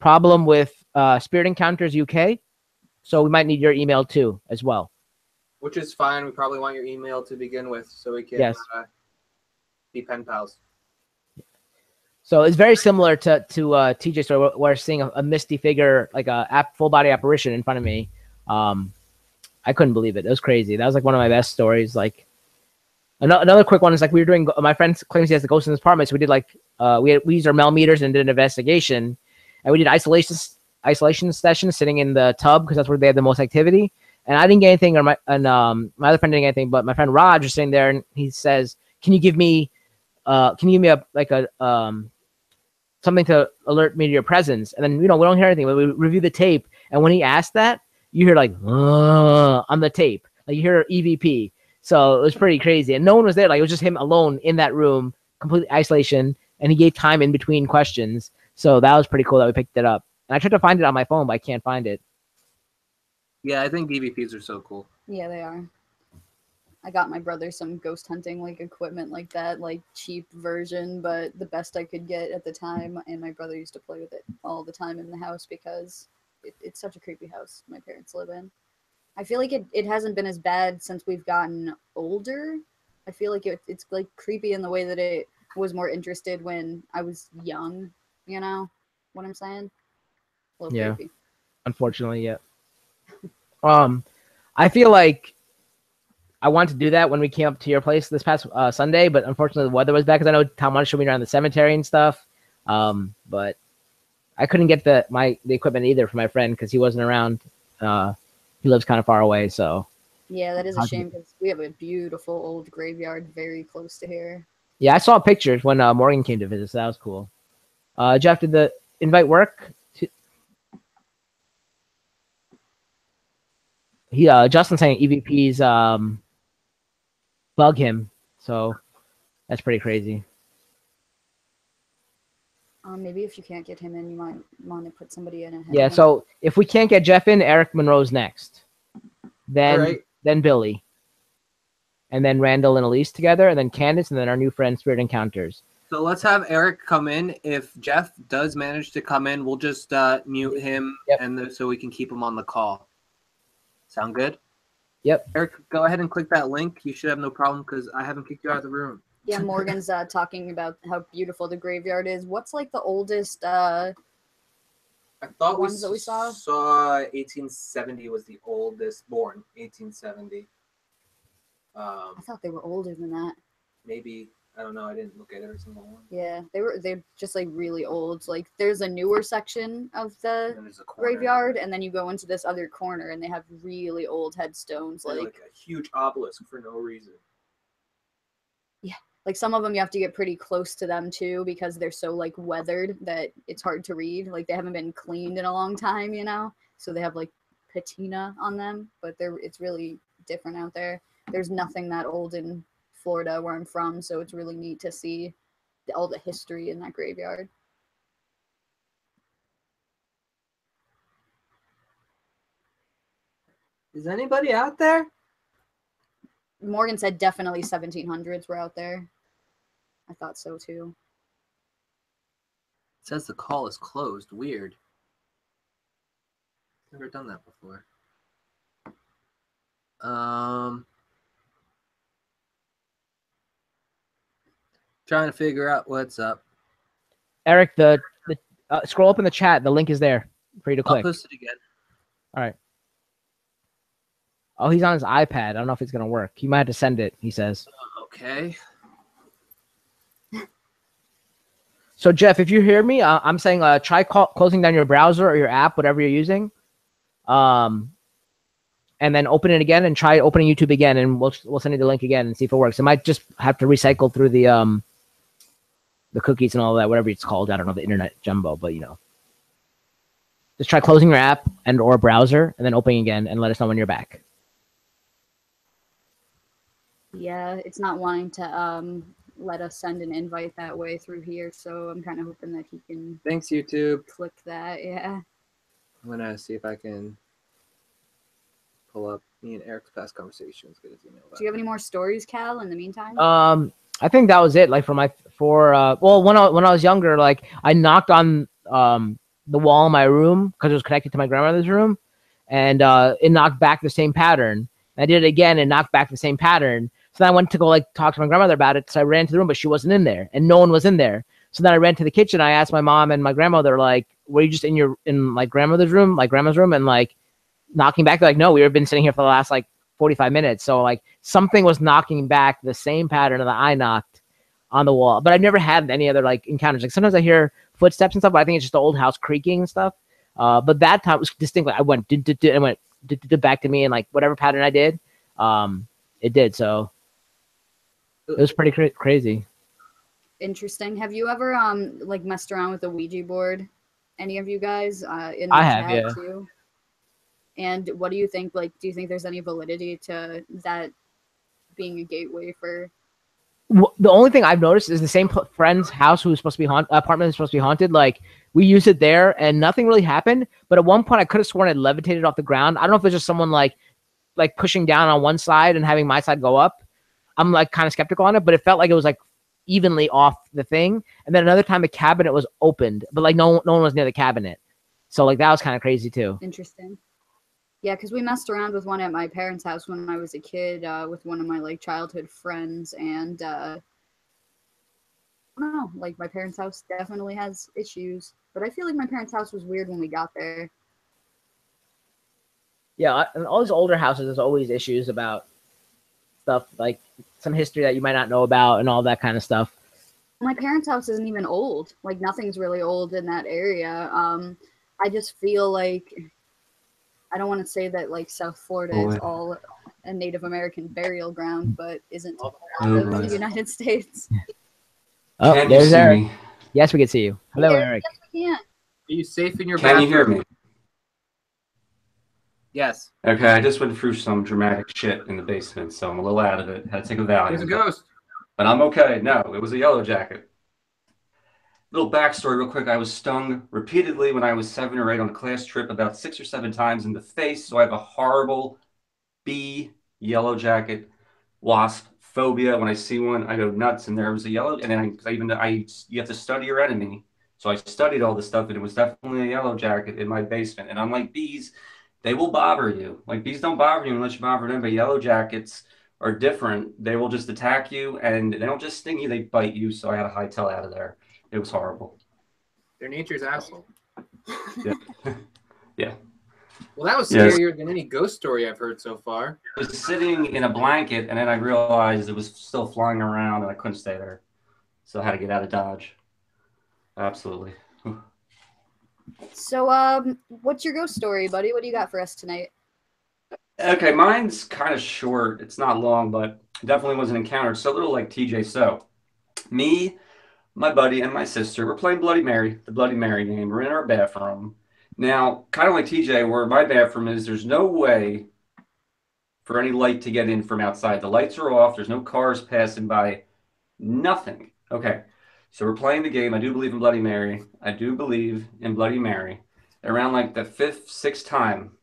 problem with Spirit Encounters UK, so we might need your email too as well. Which is fine. We probably want your email to begin with, so we can be pen pals. So it's very similar to TJ's story, where we're seeing a misty figure, like a full body apparition in front of me. I couldn't believe it. It was crazy. That was like one of my best stories. Like another quick one is like we were doing. My friend claims he has the ghost in his apartment, so we did like we used our Mel meters and did an investigation, and we did isolation sessions sitting in the tub because that's where they had the most activity. And I didn't get anything, or my other friend didn't get anything, but my friend Raj was sitting there and he says, "Can you give me something to alert me to your presence?" And then we don't hear anything, but we review the tape, and when he asked that, you hear like on the tape, like you hear EVP. So it was pretty crazy, and no one was there. Like it was just him alone in that room, complete isolation, and he gave time in between questions. So that was pretty cool that we picked it up. And I tried to find it on my phone, but I can't find it. Yeah, I think EVPs are so cool. Yeah, they are. I got my brother some ghost hunting like equipment like that, like cheap version, but the best I could get at the time. And my brother used to play with it all the time in the house because it's such a creepy house my parents live in. I feel like it hasn't been as bad since we've gotten older. I feel like it's like creepy in the way that it was more interested when I was young. You know what I'm saying? A little Yeah. creepy. Unfortunately, yeah. I feel like I wanted to do that when we came up to your place this past Sunday, but unfortunately the weather was bad because I know Tom wanted to show me around the cemetery and stuff. But I couldn't get the equipment either for my friend because he wasn't around. He lives kind of far away, so. Yeah, that is a shame because we have a beautiful old graveyard very close to here. Yeah, I saw pictures when Morgan came to visit, so that was cool. Jeff, did the invite work? Justin's saying EVPs bug him, so that's pretty crazy. Maybe if you can't get him in, you might want to put somebody in. Yeah, so if we can't get Jeff in, Eric Monroe's next. Then Billy. And then Randall and Elise together, and then Candace, and then our new friend Spirit Encounters. So let's have Eric come in. If Jeff does manage to come in, we'll just mute him, Yep. and so we can keep him on the call. Sound good? Yep. Eric, go ahead and click that link. You should have no problem because I haven't kicked you out of the room. Yeah, Morgan's talking about how beautiful the graveyard is. What's like the oldest I thought ones that we saw? 1870 was the oldest born. 1870. I thought they were older than that. Maybe, I don't know. I didn't look at every single one. Yeah, they're just like really old. Like there's a newer section of And the then there's a corner. graveyard, and then you go into this other corner, and they have really old headstones. And Like a huge obelisk for no reason. like some of them you have to get pretty close to them too because they're so like weathered that it's hard to read. Like they haven't been cleaned in a long time, you know, so they have like patina on them. But it's really different out there. There's nothing that old in Florida where I'm from, so it's really neat to see all the history in that graveyard. Is anybody out there? Morgan said definitely 1700s were out there. I thought so too. It says the call is closed. Weird. Never done that before. Trying to figure out what's up. Eric, the scroll up in the chat. The link is there for you to I'll click. post it again. All right. Oh, he's on his iPad. I don't know if it's gonna work. He might have to send it. He says. Okay. So Jeff, if you hear me, I'm saying try closing down your browser or your app, whatever you're using, and then open it again and try opening YouTube again, and we'll send you the link again and see if it works. It might just have to recycle through the cookies and all that, whatever it's called. I don't know, the internet jumbo, but you know, just try closing your app and or browser and then opening again, and let us know when you're back. Yeah, it's not wanting to let us send an invite that way through here, so I'm kind of hoping that he can Thanks, YouTube. click that. Yeah. I'm gonna see if I can pull up me and Eric's past conversations. Get his email back. Do you have any more stories, Cal, in the meantime? I think that was it. Like when I was younger, like I knocked on the wall in my room because it was connected to my grandmother's room, and it knocked back the same pattern. And I did it again and knocked back the same pattern. So then I went to go like talk to my grandmother about it. So I ran to the room, but she wasn't in there, and no one was in there. So then I ran to the kitchen. I asked my mom and my grandmother, like, "Were you just in like grandmother's room, like grandma's room, and like knocking back?" They're like, "No, we've been sitting here for the last like 45 minutes." So like something was knocking back the same pattern that I knocked on the wall. But I've never had any other like encounters. Like sometimes I hear footsteps and stuff, but I think it's just the old house creaking and stuff. But that time it was distinctly. I went and went back to me, and like whatever pattern I did, it did. So it was pretty crazy. Interesting. Have you ever like messed around with the Ouija board? Any of you guys in the I have, chat yeah. too? And what do you think? Like, do you think there's any validity to that being a gateway for? The only thing I've noticed is the same friend's house who was supposed to be apartment is supposed to be haunted. Like we used it there and nothing really happened. But at one point I could have sworn it levitated off the ground. I don't know if it's just someone like pushing down on one side and having my side go up. I'm like kind of skeptical on it, but it felt like it was like evenly off the thing. And then another time the cabinet was opened, but like no one was near the cabinet. So like that was kind of crazy too. Interesting. Yeah, because we messed around with one at my parents' house when I was a kid with one of my like childhood friends, and I don't know, like my parents' house definitely has issues, but I feel like my parents' house was weird when we got there. Yeah, and all these older houses, there's always issues about stuff like some history that you might not know about and all that kind of stuff. My parents' house isn't even old. Like nothing's really old in that area. I just feel like I don't want to say that like South Florida is all a Native American burial ground, but isn't part of the United States. Oh, Can you there's see Eric. me? Yes, we can see you. Hello, Yes, Eric. yes, we can. Are you safe in your Can you bathroom? hear me? Yes. Okay, I just went through some dramatic shit in the basement, so I'm a little out of it. Had to take a There's a Valium, ghost. but I'm okay. No, it was a yellow jacket. Little backstory real quick. I was stung repeatedly when I was 7 or 8 on a class trip, about 6 or 7 times in the face. So I have a horrible bee, yellow jacket, wasp phobia. When I see one, I go nuts. And there was a yellow, and then you have to study your enemy. So I studied all this stuff, and it was definitely a yellow jacket in my basement. And unlike bees, they will bother you. Like bees don't bother you unless you bother them, but yellow jackets are different. They will just attack you, and they don't just sting you; they bite you. So I had to hightail out of there. It was horrible. They're nature's asshole. Yeah. Yeah. Well, that was Yes. scarier than any ghost story I've heard so far. I was sitting in a blanket, and then I realized it was still flying around, and I couldn't stay there. So I had to get out of Dodge. Absolutely. So, what's your ghost story, buddy? What do you got for us tonight? Okay, mine's kind of short. It's not long, but definitely was an encounter. It's a little like TJ. So, me, my buddy, and my sister were playing Bloody Mary, the Bloody Mary game. We're in our bathroom. Now, kind of like TJ, where my bathroom is, there's no way for any light to get in from outside. The lights are off. There's no cars passing by. Nothing. Okay. So we're playing the game. I do believe in Bloody Mary. I do believe in Bloody Mary. Around like the fifth, sixth time,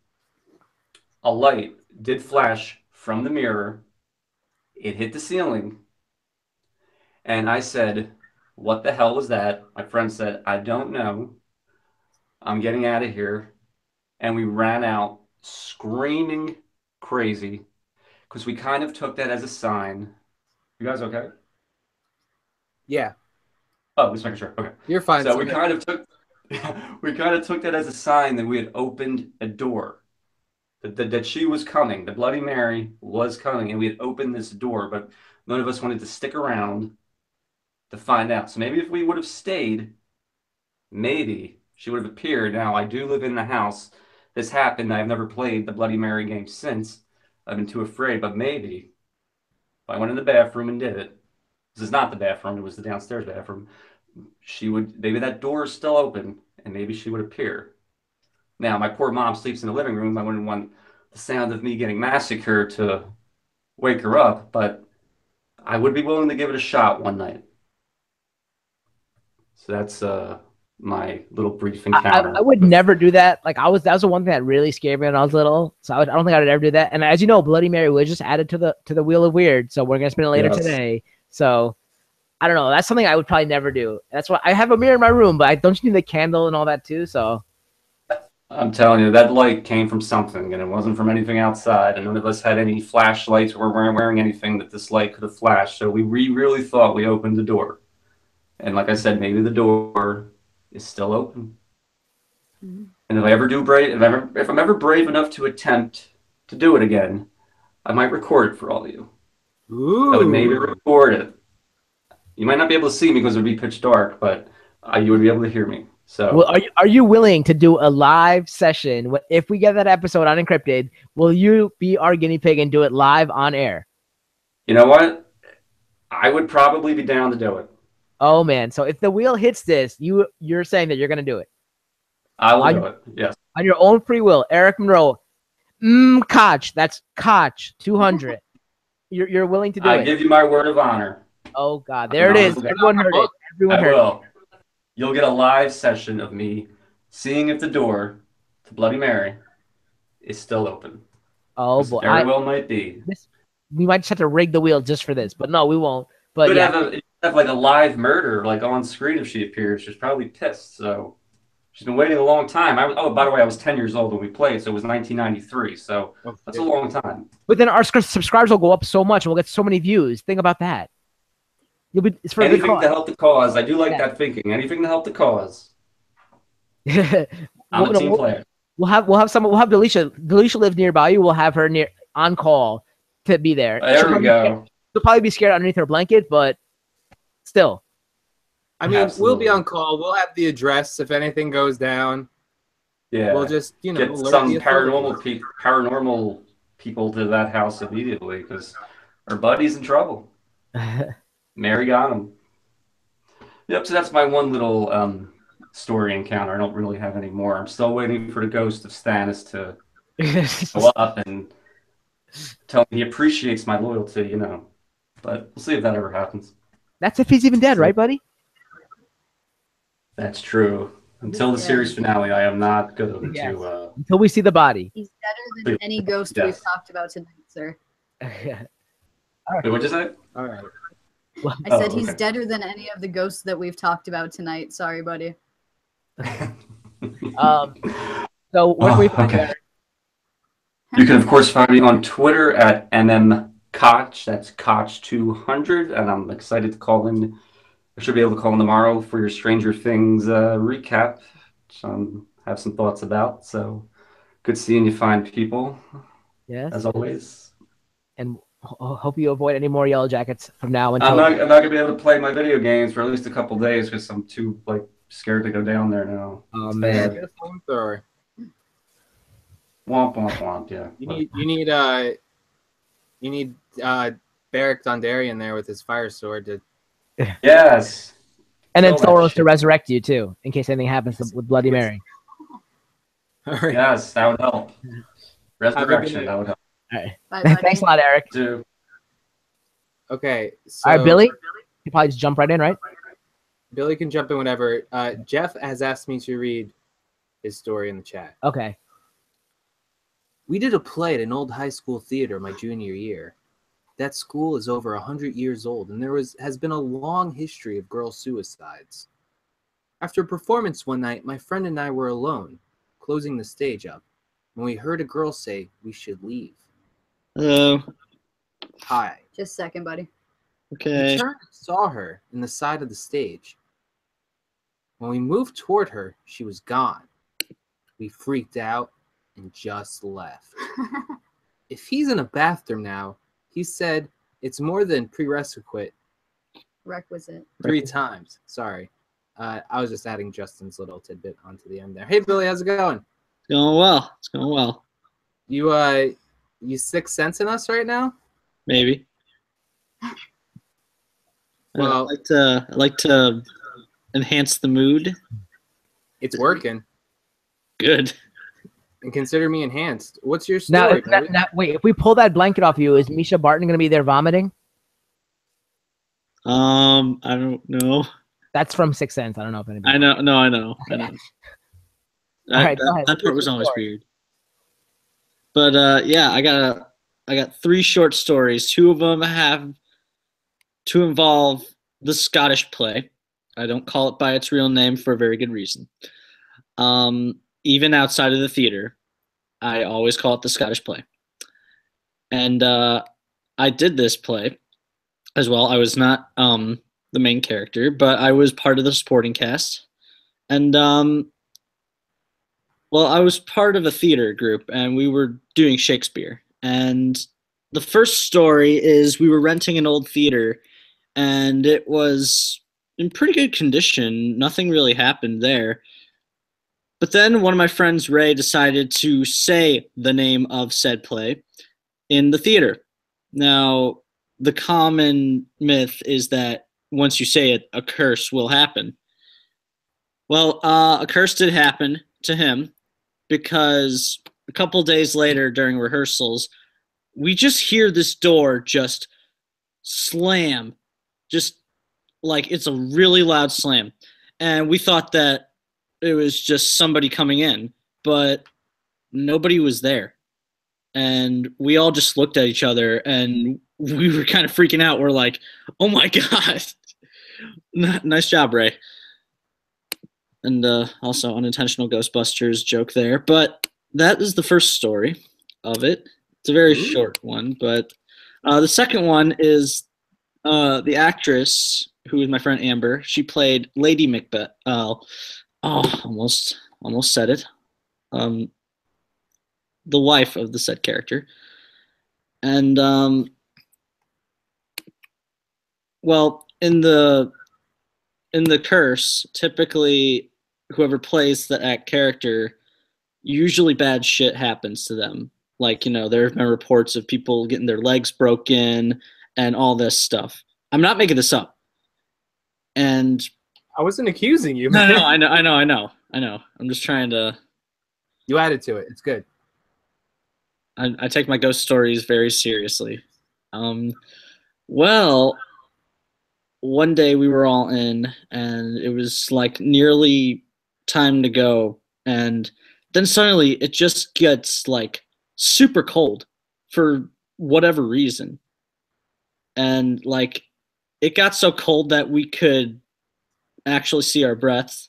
a light did flash from the mirror. It hit the ceiling. And I said, what the hell was that? My friend said, I don't know. I'm getting out of here. And we ran out screaming crazy because we kind of took that as a sign. You guys okay? Yeah, Oh, just making sure. Okay. you're fine. So we kind of took that as a sign that we had opened a door. That she was coming. The Bloody Mary was coming, and we had opened this door, but none of us wanted to stick around to find out. So maybe if we would have stayed, maybe she would have appeared. Now, I do live in the house. This happened. I've never played the Bloody Mary game since. I've been too afraid, but maybe if I went in the bathroom and did it, this is not the bathroom, it was the downstairs bathroom, maybe that door is still open, and maybe she would appear. Now, my poor mom sleeps in the living room. I wouldn't want the sound of me getting massacred to wake her up, but I would be willing to give it a shot one night. So that's my little brief encounter. I would never do that. Like that was the one thing that really scared me when I was little. So I don't think I would ever do that. And as you know, Bloody Mary was just added to the wheel of weird. So we're gonna spin it later today. So I don't know. That's something I would probably never do. That's why I have a mirror in my room, but don't you need the candle and all that too? So I'm telling you, that light came from something, and it wasn't from anything outside. And none of us had any flashlights or weren't wearing anything that this light could have flashed. So we really thought we opened the door. And like I said, maybe the door is still open. Mm-hmm. And if I'm ever brave enough to attempt to do it again, I might record it for all of you. Ooh. I would maybe record it. You might not be able to see me because it would be pitch dark, but you would be able to hear me. So, well, are you willing to do a live session? If we get that episode on Encrypted, will you be our guinea pig and do it live on air? You know what? I would probably be down to do it. Oh man! So if the wheel hits this, you're saying that you're gonna do it. I will do it. Yes. On your own free will, Eric Monroe. Koch. That's Koch 200. You're willing to do it. I give you my word of honor. Oh God! There it is. Everyone heard it. Everyone heard it. You'll get a live session of me seeing if the door to Bloody Mary is still open. Oh boy, very well might be. We might just have to rig the wheel just for this, but no, we won't. But could yeah, have like a live murder like on screen if she appears. She's probably pissed. So she's been waiting a long time. By the way, I was 10 years old when we played, so it was 1993. So that's a long time. But then our subscribers will go up so much, and we'll get so many views. Think about that. It's for anything to help the cause. I do like that thinking. Anything to help the cause. I'm a team player. We'll have Delisha. Delisha lives nearby you. We'll have her on call to be there. There we go. She'll probably be scared underneath her blanket, but still. I mean, we'll be on call. We'll have the address if anything goes down. Yeah. We'll just get some paranormal people to that house immediately because our buddy's in trouble. Mary got him. Yep, so that's my one little story encounter. I don't really have any more. I'm still waiting for the ghost of Stannis to go up and tell me he appreciates my loyalty, But we'll see if that ever happens. That's if he's even dead, right, buddy? That's true. Until the series finale, I am not going to... Until we see the body. He's better than any ghost we've talked about tonight, sir. Wait, what'd you say? All right. I said he's okay. deader than any of the ghosts that we've talked about tonight. Sorry, buddy. So where can we find Okay. Eric? You can, of course, find me on Twitter at mmkoch. That's Koch200. And I'm excited to call in. I should be able to call in tomorrow for your Stranger Things recap, which I have some thoughts about. So good seeing you fine people, Yes. as always. And hope you avoid any more Yellow Jackets from now I'm until. not gonna be able to play my video games for at least a couple days because I'm too scared to go down there now. Oh It's man. bad. Get a flamethrower. Womp womp womp. Yeah. You need Beric Dondarrion there with his fire sword to. Yes. And then Kill that Thoros to shit. resurrect you too, in case anything happens with Bloody Mary. All right. Yes, that would help. Have a good Resurrection, night. that would help All right. Bye, buddy. Thanks a lot, Eric. too. Okay. So All right, Billy. You probably just jump right in, right? Billy can jump in whenever. Jeff has asked me to read his story in the chat. Okay. We did a play at an old high school theater my junior year. That school is over 100 years old, and has been a long history of girl suicides. After a performance one night, my friend and I were alone, closing the stage up, when we heard a girl say we should leave. Hello. Oh, Hi. just a second, buddy. We Okay. turned and saw her in the side of the stage. When we moved toward her, she was gone. We freaked out and just left. If he's in a bathroom now, he said it's more than prerequisite Requisite. 3 times. Sorry. I was just adding Justin's little tidbit onto the end there. Hey, Billy, how's it going? It's going well. It's going well. You sixth sense in us right now? Maybe. Well- I like to enhance the mood. It's working. Good. And consider me enhanced. What's your Now, story, Billy? wait. If we pull that blanket off you, is Misha Barton going to be there vomiting? I don't know. That's from Sixth Sense. I don't know if anybody. I know. No, I know. I know. All right, go ahead. That part was always weird. But yeah, I got 3 short stories. 2 of them have to involve the Scottish play. I don't call it by its real name for a very good reason. Even outside of the theater, I always call it the Scottish play. And I did this play as well. I was not the main character, but I was part of the supporting cast. And well, I was part of a theater group, and we were doing Shakespeare. And the first story is we were renting an old theater, and it was in pretty good condition. Nothing really happened there. But then one of my friends, Ray, decided to say the name of said play in the theater. Now, the common myth is that once you say it, a curse will happen. Well, a curse did happen to him because a couple days later during rehearsals, we just hear this door just slam, just like it's a really loud slam. And we thought that it was just somebody coming in, but nobody was there. And we all just looked at each other and we were kind of freaking out. We're like, oh my God. Nice job, Ray. And also unintentional Ghostbusters joke there. But that is the first story of it. It's a very short one. But the second one is the actress, who is my friend Amber. She played Lady Macbeth. Almost said it. The wife of the said character. And well, in the curse, typically whoever plays that character, usually bad shit happens to them. Like, there have been reports of people getting their legs broken and all this stuff. I'm not making this up. And I wasn't accusing you, no, man. I know. I'm just trying to. You added to it. It's good. I take my ghost stories very seriously. Well, one day we were all in, and it was like nearly time to go, and then suddenly it just gets like super cold for whatever reason. and like it got so cold that we could actually see our breath,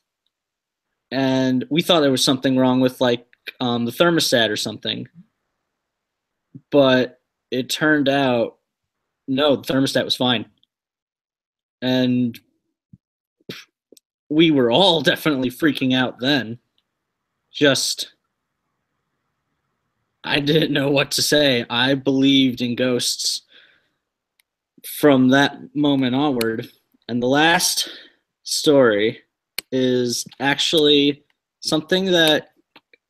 and we thought there was something wrong with like the thermostat or something, but it turned out no, the thermostat was fine, and we were all definitely freaking out then. Just I didn't know what to say. I believed in ghosts from that moment onward. And the last story is actually something that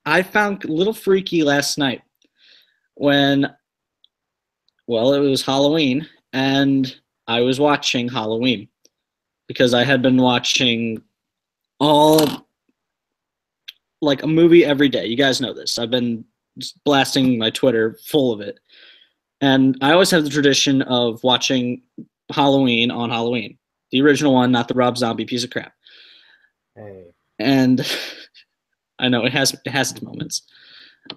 I found a little freaky last night when, well, it was Halloween and I was watching Halloween because I had been watching all like a movie every day. You guys know this. I've been just blasting my Twitter full of it. And I always have the tradition of watching Halloween on Halloween. The original one, not the Rob Zombie piece of crap. Hey. And I know it has its moments.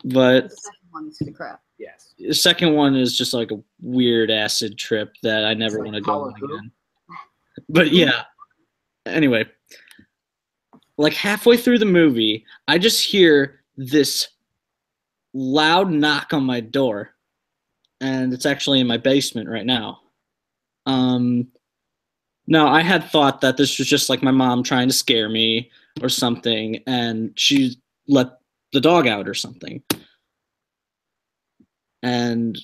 But The second one's the crap. Yes. the second one is just like a weird acid trip that I never It's want like to go Call on of Duty. again. But yeah. Anyway, like halfway through the movie, I just hear this loud knock on my door, and it's actually in my basement right now. No, I had thought that this was just like my mom trying to scare me or something, and she let the dog out or something. And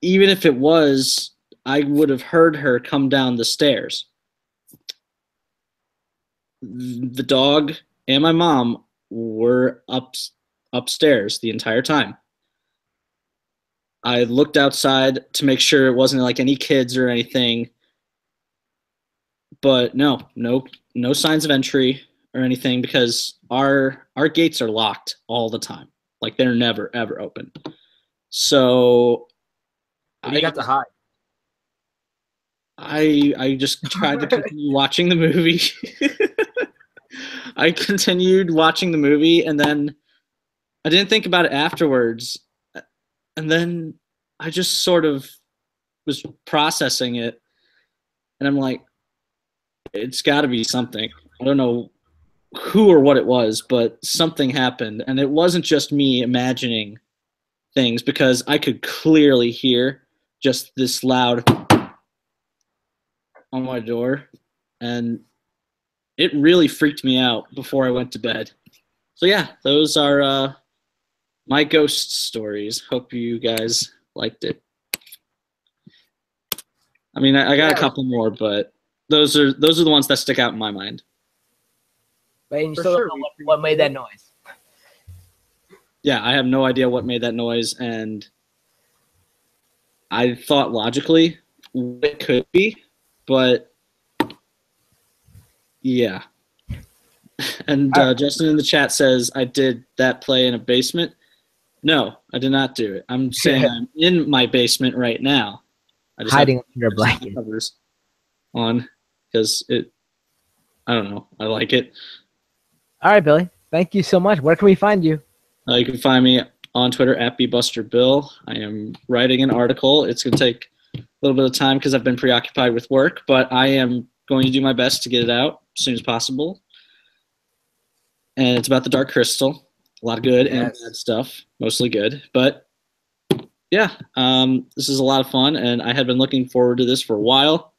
even if it was, I would have heard her come down the stairs. The dog and my mom were upstairs the entire time. I looked outside to make sure it wasn't like any kids or anything, but no signs of entry or anything because our gates are locked all the time. Like they're never ever open. So You got to hide. I just tried to continue watching the movie. I continued watching the movie, and then I didn't think about it afterwards. And then I just sort of was processing it, and I'm like, it's got to be something. I don't know who or what it was, but something happened, and it wasn't just me imagining things because I could clearly hear just this loud on my door, and it really freaked me out before I went to bed. So yeah, those are my ghost stories. Hope you guys liked it. I mean, I got a couple more, but those are the ones that stick out in my mind. But you For still sure, don't know what made that noise. Yeah, I have no idea what made that noise, and I thought logically what it could be, but yeah. And Justin in the chat says, I did that play in a basement. No, I did not do it. I'm saying I'm in my basement right now. I just Hiding have under a blanket. covers on because I don't know. I like it. All right, Billy. Thank you so much. Where can we find you? You can find me on Twitter at bbusterbill. I am writing an article. It's going to take a little bit of time because I've been preoccupied with work, but I am going to do my best to get it out as soon as possible. And it's about the Dark Crystal. A lot of good and bad stuff, mostly good. But yeah, this is a lot of fun, and I had been looking forward to this for a while.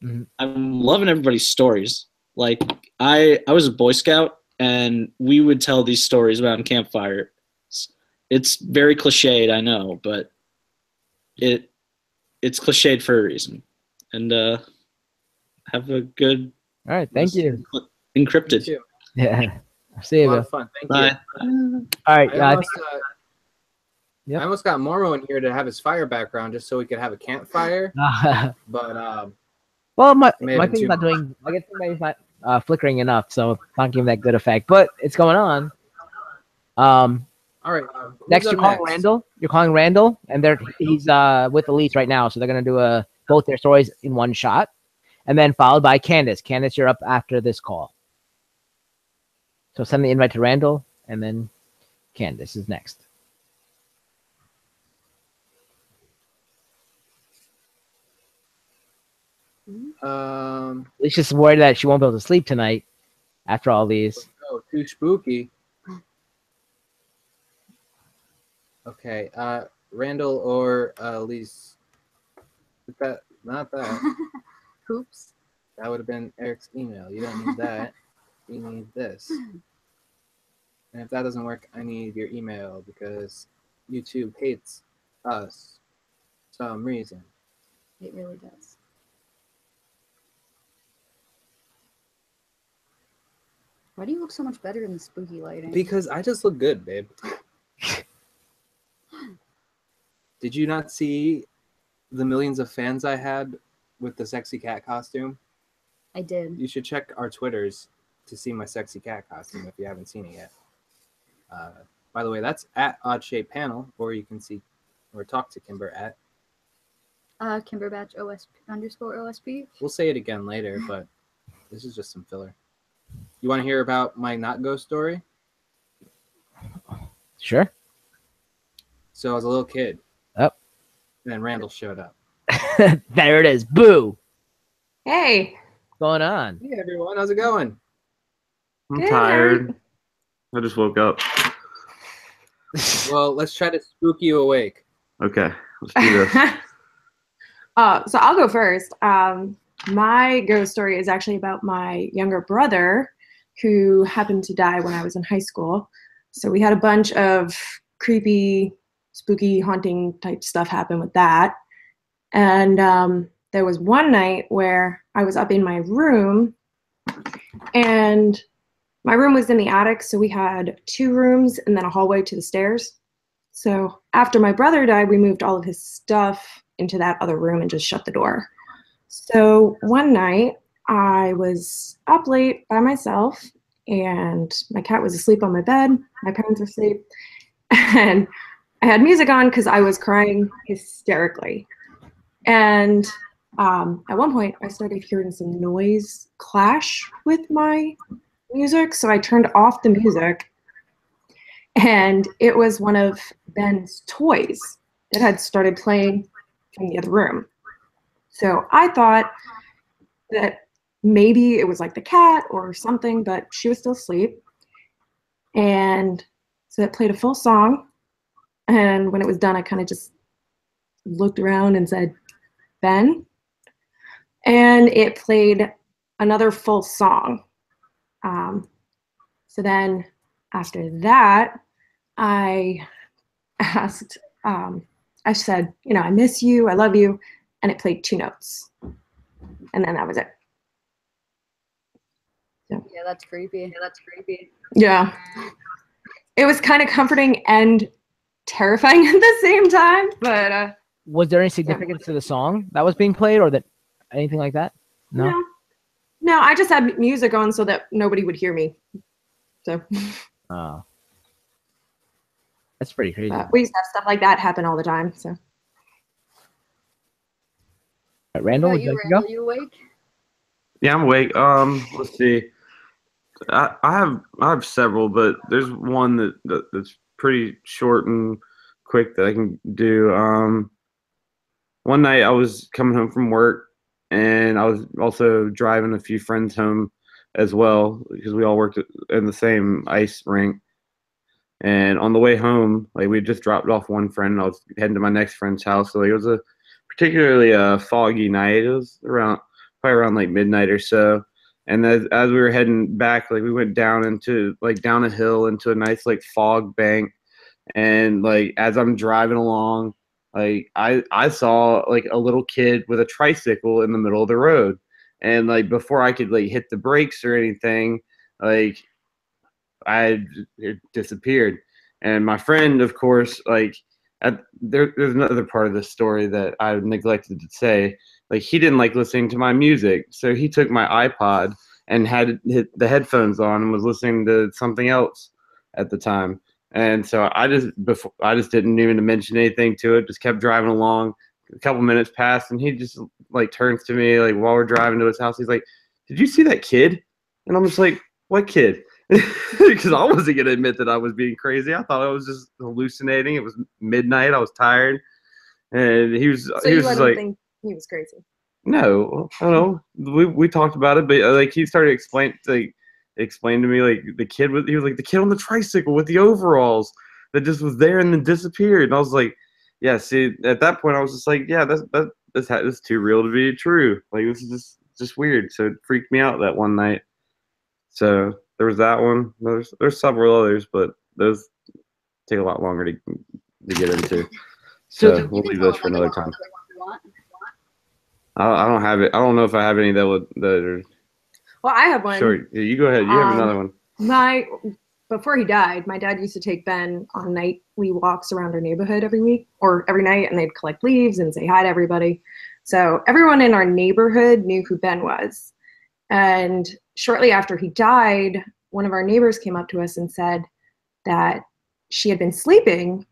Mm-hmm. I'm loving everybody's stories. Like I was a Boy Scout, and we would tell these stories around campfire. It's very cliched, I know, but it's cliched for a reason. And have a good. All right, thank you. enCRYPTID. Yeah. See you. A lot of fun. Thank Bye. you. All right. I almost got Moro in here to have his fire background just so we could have a campfire. But well, my thing's not doing. I guess maybe it's not flickering enough, so it's not giving that good effect. But it's going on. All right. Next, you're calling Randall. You're calling Randall, and he's with Elise right now, so they're gonna do both their stories in one shot, and then followed by Candace. Candace, you're up after this call. So send the invite to Randall, and then Candace is next. Alicia's worried that she won't be able to sleep tonight after all these. Oh, too spooky. Okay, Randall or Elise. That not that. Oops. That would have been Eric's email. You don't need that. You need this. And if that doesn't work, I need your email because YouTube hates us for some reason. It really does. Why do you look so much better in the spooky lighting? Because I just look good, babe. Did you not see the millions of fans I had with the sexy cat costume? I did. You should check our Twitters to see my sexy cat costume if you haven't seen it yet. By the way, that's at Odd Shape Panel, or you can see or talk to Kimber at Kimberbatch _OSP. We'll say it again later, but this is just some filler. You want to hear about my not ghost story? Sure. So I was a little kid. Yep. And then Randall showed up. There it is. Boo. Hey. What's going on? Hey everyone, how's it going? I'm Good. tired. I just woke up. Well, let's try to spook you awake. Okay, let's do this. So I'll go first. My ghost story is actually about my younger brother who happened to die when I was in high school. So we had a bunch of creepy, spooky, haunting type stuff happen with that. And there was one night where I was up in my room, and my room was in the attic, so we had 2 rooms and then a hallway to the stairs. So after my brother died, we moved all of his stuff into that other room and just shut the door. So one night I was up late by myself and my cat was asleep on my bed. My parents were asleep. And I had music on because I was crying hysterically. And at one point I started hearing some noise clash with my music. So I turned off the music, and it was one of Ben's toys that had started playing from the other room. So I thought that maybe it was like the cat or something, but she was still asleep. And so it played a full song. And when it was done, I kind of just looked around and said, Ben. And it played another full song. So then after that, I asked, I said, I miss you, I love you. And it played 2 notes. And then that was it. So. Yeah, that's creepy. Yeah. It was kind of comforting and terrifying at the same time. But was there any significance to the song that was being played, or that anything like that? No. No, I just had music on so that nobody would hear me. So. Oh. That's pretty crazy. We used to have stuff like that happen all the time. So. Randall, would you like to go? Are you awake? Yeah, I'm awake. Let's see. I have several, but there's one that's pretty short and quick that I can do. One night I was coming home from work, and I was also driving a few friends home as well because we all worked in the same ice rink. And on the way home, we just dropped off one friend, and I was heading to my next friend's house. So it was a particularly foggy night. It was probably around midnight or so. And as we were heading back, we went down down a hill into a nice fog bank. And as I'm driving along, I saw a little kid with a tricycle in the middle of the road. And before I could hit the brakes or anything, it disappeared. And my friend, of course, there's another part of this story that I neglected to say. He didn't like listening to my music, so he took my iPod and had the headphones on and was listening to something else at the time. And so I just didn't even mention anything to it. Just kept driving along. A couple minutes passed, and he just turns to me while we're driving to his house. He's like, "Did you see that kid?" And I'm just like, "What kid?" Because I wasn't gonna admit that I was being crazy. I thought I was just hallucinating. It was midnight. I was tired, and he was. So he you was let just him like, think he was crazy. No, I don't know. We talked about it, but like he started explain to me like he was like the kid on the tricycle with the overalls that just was there and then disappeared. And I was like, yeah. See, at that point, I was just like, yeah, that's too real to be true. Like this is just weird. So it freaked me out that one night. So there was that one. There's several others, but those take a lot longer to get into. So we'll leave those for another time. I don't have it. I don't know if I have any that are. Well, I have one. Sure, you go ahead. You have another one. Before he died, my dad used to take Ben on nightly walks around our neighborhood every week or every night, and they'd collect leaves and say hi to everybody. So everyone in our neighborhood knew who Ben was. And shortly after he died, one of our neighbors came up to us and said that she had been sleeping,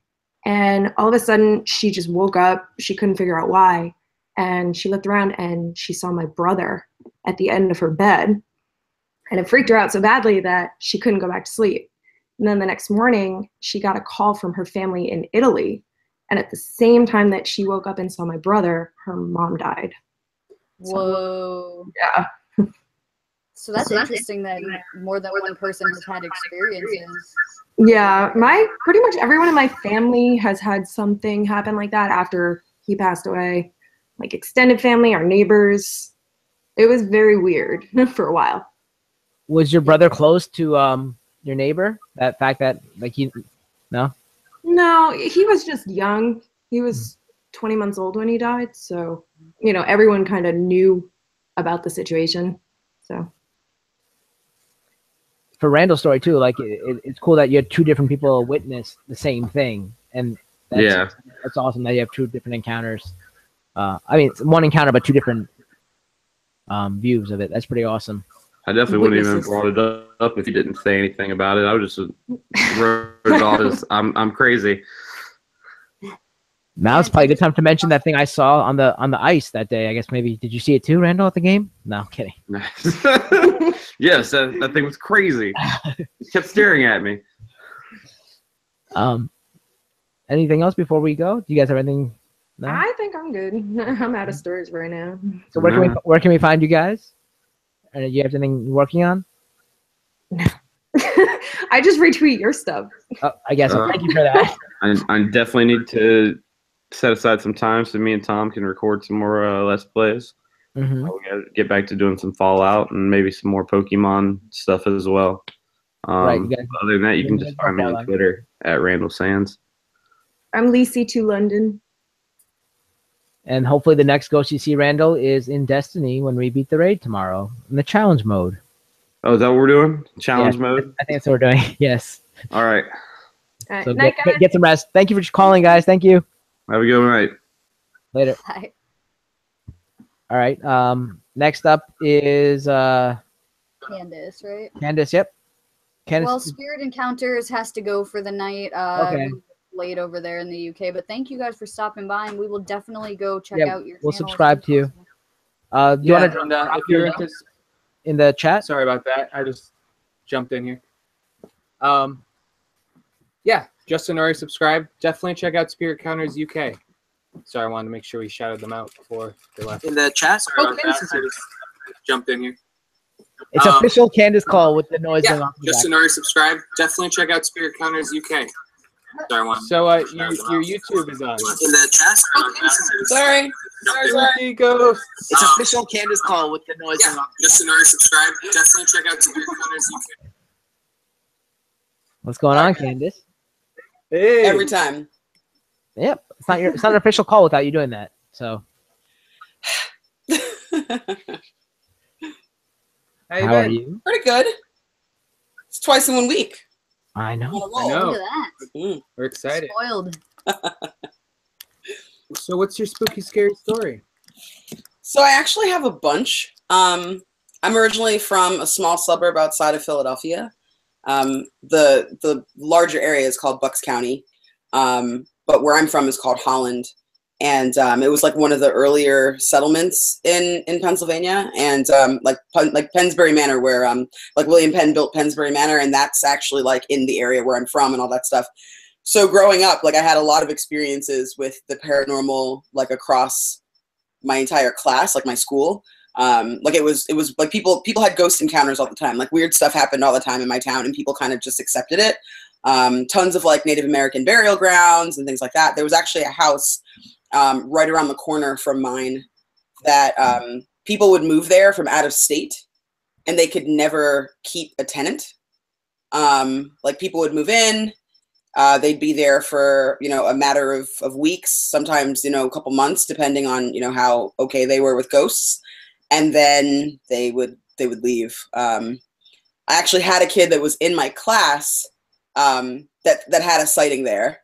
and all of a sudden she just woke up. She couldn't figure out why. And she looked around and she saw my brother at the end of her bed. And it freaked her out so badly that she couldn't go back to sleep. And then the next morning, she got a call from her family in Italy. And at the same time that she woke up and saw my brother, her mom died. Whoa. Yeah. So that's interesting that more than one person has had experiences. Yeah, pretty much everyone in my family has had something happen like that after he passed away. Like extended family, our neighbors. It was very weird for a while. Was your brother close to your neighbor? That fact that like no? No, he was just young. He was 20 months old when he died, so everyone kind of knew about the situation. So for Randall's story too, like it's cool that you had two different people witness the same thing, and that's awesome that you have two different encounters. I mean, it's one encounter but two different views of it. That's pretty awesome. I definitely wouldn't even brought it up if you didn't say anything about it. I would just wrote it off as I'm crazy. Now it's probably a good time to mention that thing I saw on the ice that day. I guess maybe did you see it too, Randall, at the game? No, I'm kidding. Yes, that thing was crazy. It kept staring at me. Anything else before we go? Do you guys have anything? No? I think I'm good. I'm out of stories right now. So where can we find you guys? Do you have anything you're working on? I just retweet your stuff. Oh, I guess. Thank you for that. I definitely need to set aside some time so me and Tom can record some more Let's Plays. Mm-hmm. We got to get back to doing some Fallout and maybe some more Pokemon stuff as well. Right. Other than that, you can just find me on Twitter at Randall Sands. I'm Lacey2 London. And hopefully the next Ghost you see, Randall, is in Destiny when we beat the raid tomorrow in the challenge mode. Oh, is that what we're doing? Challenge mode? I think that's what we're doing. Yes. All right. So get some rest. Thank you for calling, guys. Thank you. Have a good night. Later. Bye. All right. Next up is Candace, right? Candace, yep. Candace. Well, Spirit Encounters has to go for the night. Okay. Late over there in the UK, but thank you guys for stopping by, and we will definitely go check out your. We'll subscribe to you. Do you want to if you're interested in the chat? Sorry about that. I just jumped in here. Yeah, Justin already subscribed. Definitely check out Spirit Counters UK. Sorry, I wanted to make sure we shouted them out before they left. In the chat? Sorry about that. I just jumped in here. It's official Candace call with the noise going Yeah, off. Justin already subscried. Definitely check out Spirit Counters UK. Sorry, so your YouTube is on. In the chat? Sorry. Ghost. It's official Candace call with the noise going off. Justin already subscribed. Definitely check out Spirit Counters UK. What's going on, Candace? Hey. Every time. Yep. It's not an official call without you doing that. So how are you? Pretty good. It's twice in 1 week. I know. I know. Look at that. We're excited. Spoiled. So what's your spooky, scary story? So I actually have a bunch. I'm originally from a small suburb outside of Philadelphia. The larger area is called Bucks County, but where I'm from is called Holland. And it was like one of the earlier settlements in Pennsylvania, and like Pennsbury Manor, where like William Penn built Pennsbury Manor, and that's actually like in the area where I'm from and all that stuff. So growing up, like I had a lot of experiences with the paranormal, like across my entire class, like my school. Like it was like people had ghost encounters all the time. Like weird stuff happened all the time in my town, and people kind of just accepted it. Tons of like Native American burial grounds and things like that. There was actually a house right around the corner from mine that people would move there from out of state, and they could never keep a tenant. Like people would move in, they'd be there for, you know, a matter of weeks, sometimes, you know, a couple months, depending on, you know, how okay they were with ghosts. And then they would leave. I actually had a kid that was in my class that had a sighting there.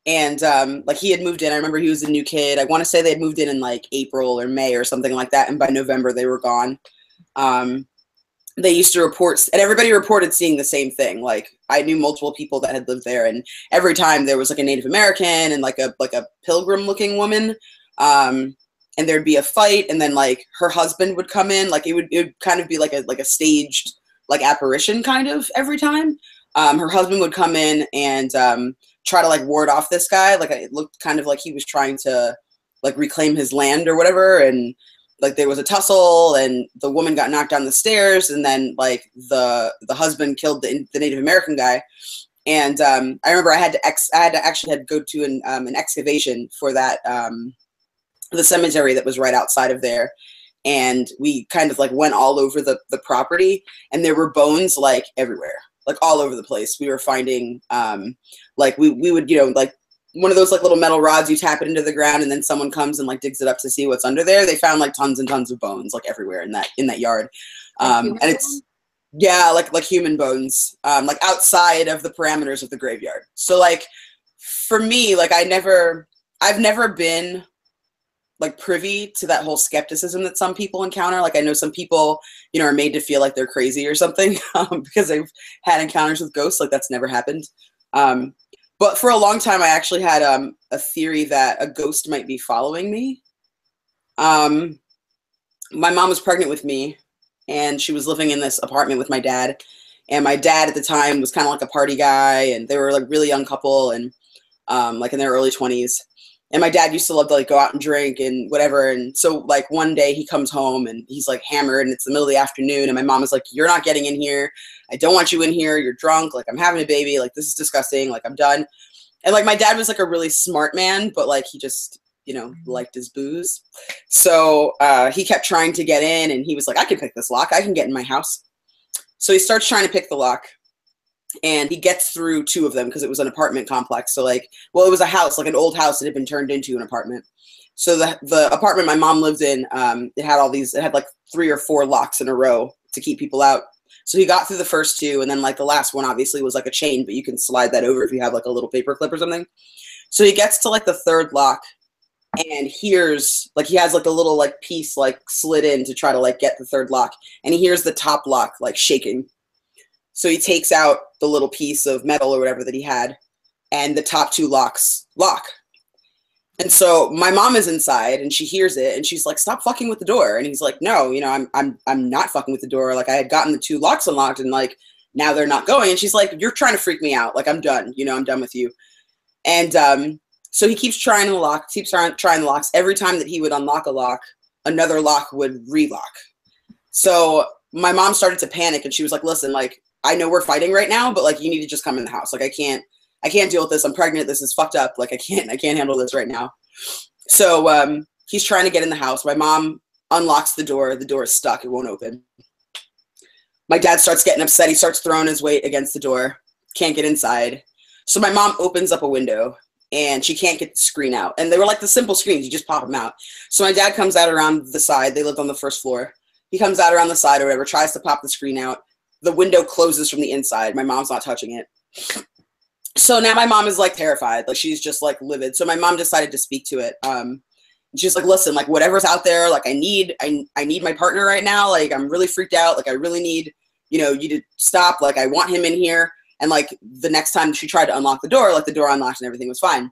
And like he had moved in. I remember he was a new kid. I want to say they had moved in like April or May or something like that. And by November they were gone. They used to report, and everybody reported seeing the same thing. Like I knew multiple people that had lived there, and every time there was like a Native American and like a pilgrim looking woman, and there'd be a fight, and then like her husband would come in. Like it would kind of be like a staged like apparition kind of every time. Her husband would come in and try to like ward off this guy. Like it looked kind of like he was trying to like reclaim his land or whatever, and like there was a tussle, and the woman got knocked down the stairs, and then like the husband killed the Native American guy. And I remember I had to actually go to an excavation for that the cemetery that was right outside of there, and we kind of like went all over the property, and there were bones like everywhere, like all over the place. We were finding like we would, you know, like one of those like little metal rods, you tap it into the ground, and then someone comes and like digs it up to see what's under there. They found like tons and tons of bones like everywhere in that yard. And it's like human bones, like outside of the parameters of the graveyard. So like for me, like I've never been like privy to that whole skepticism that some people encounter. Like I know some people, you know, are made to feel like they're crazy or something because they've had encounters with ghosts. Like that's never happened. But for a long time, I actually had a theory that a ghost might be following me. My mom was pregnant with me, and she was living in this apartment with my dad. And my dad at the time was kind of like a party guy, and they were like really young couple, and like in their early 20s. And my dad used to love to like go out and drink and whatever. And so like one day he comes home and he's like hammered, and it's the middle of the afternoon, and my mom is like, "You're not getting in here. I don't want you in here. You're drunk. Like I'm having a baby. Like this is disgusting. Like I'm done." And like my dad was like a really smart man, but like he just, you know, liked his booze. So he kept trying to get in, and he was like, "I can pick this lock. I can get in my house." So he starts trying to pick the lock. And he gets through two of them because it was an apartment complex. So like, well, it was a house, like an old house that had been turned into an apartment. So the apartment my mom lived in, it had like 3 or 4 locks in a row to keep people out. So he got through the first 2, and then like the last one obviously was like a chain, but you can slide that over if you have like a little paper clip or something. So he gets to like the 3rd lock and hears, like he has like a little like piece like slid in to try to like get the 3rd lock, and he hears the top lock like shaking. So he takes out the little piece of metal or whatever that he had, and the top 2 locks lock. And so my mom is inside, and she hears it, and she's like, "Stop fucking with the door." And he's like, "No, you know, I'm not fucking with the door. Like I had gotten the 2 locks unlocked, and like now they're not going." And she's like, "You're trying to freak me out. Like I'm done. You know, I'm done with you." And so he keeps trying the lock, trying the locks. Every time that he would unlock a lock, another lock would relock. So my mom started to panic, and she was like, "Listen, like I know we're fighting right now, but like you need to just come in the house. Like I can't deal with this. I'm pregnant. This is fucked up. Like I can't handle this right now." So he's trying to get in the house. My mom unlocks the door. The door is stuck. It won't open. My dad starts getting upset. He starts throwing his weight against the door. Can't get inside. So my mom opens up a window, and she can't get the screen out. And they were like the simple screens. You just pop them out. So my dad comes out around the side. They lived on the 1st floor. He comes out around the side or whatever, tries to pop the screen out. The window closes from the inside. My mom's not touching it. So now my mom is like terrified. Like she's just like livid. So my mom decided to speak to it. She's like, "Listen, like whatever's out there, like I need my partner right now. Like I'm really freaked out. Like I really need, you know, you to stop. Like I want him in here." And like the next time she tried to unlock the door, like the door unlocked and everything was fine.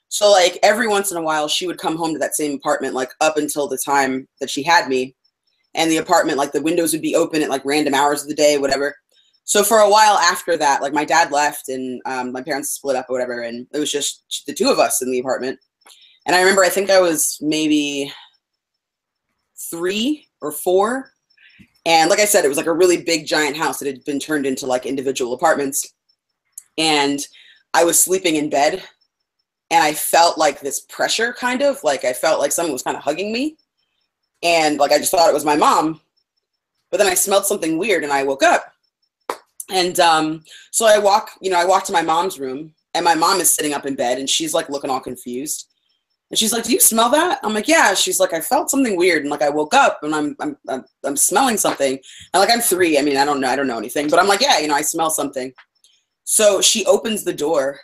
So like every once in a while she would come home to that same apartment, like up until the time that she had me. And the apartment, like the windows would be open at like random hours of the day, whatever. So for a while after that, like my dad left, and my parents split up or whatever. And it was just the 2 of us in the apartment. And I remember, I think I was maybe 3 or 4. And like I said, it was like a really big giant house that had been turned into like individual apartments. And I was sleeping in bed and I felt like this pressure, kind of like I felt like someone was kind of hugging me. And like I just thought it was my mom. But then I smelled something weird and I woke up. And so I walk to my mom's room and my mom is sitting up in bed and she's like looking all confused. And she's like, "Do you smell that?" I'm like, "Yeah." She's like, "I felt something weird." And like I woke up and I'm smelling something. And like I'm 3. I mean, I don't know anything, but I'm like, "Yeah, I smell something." So she opens the door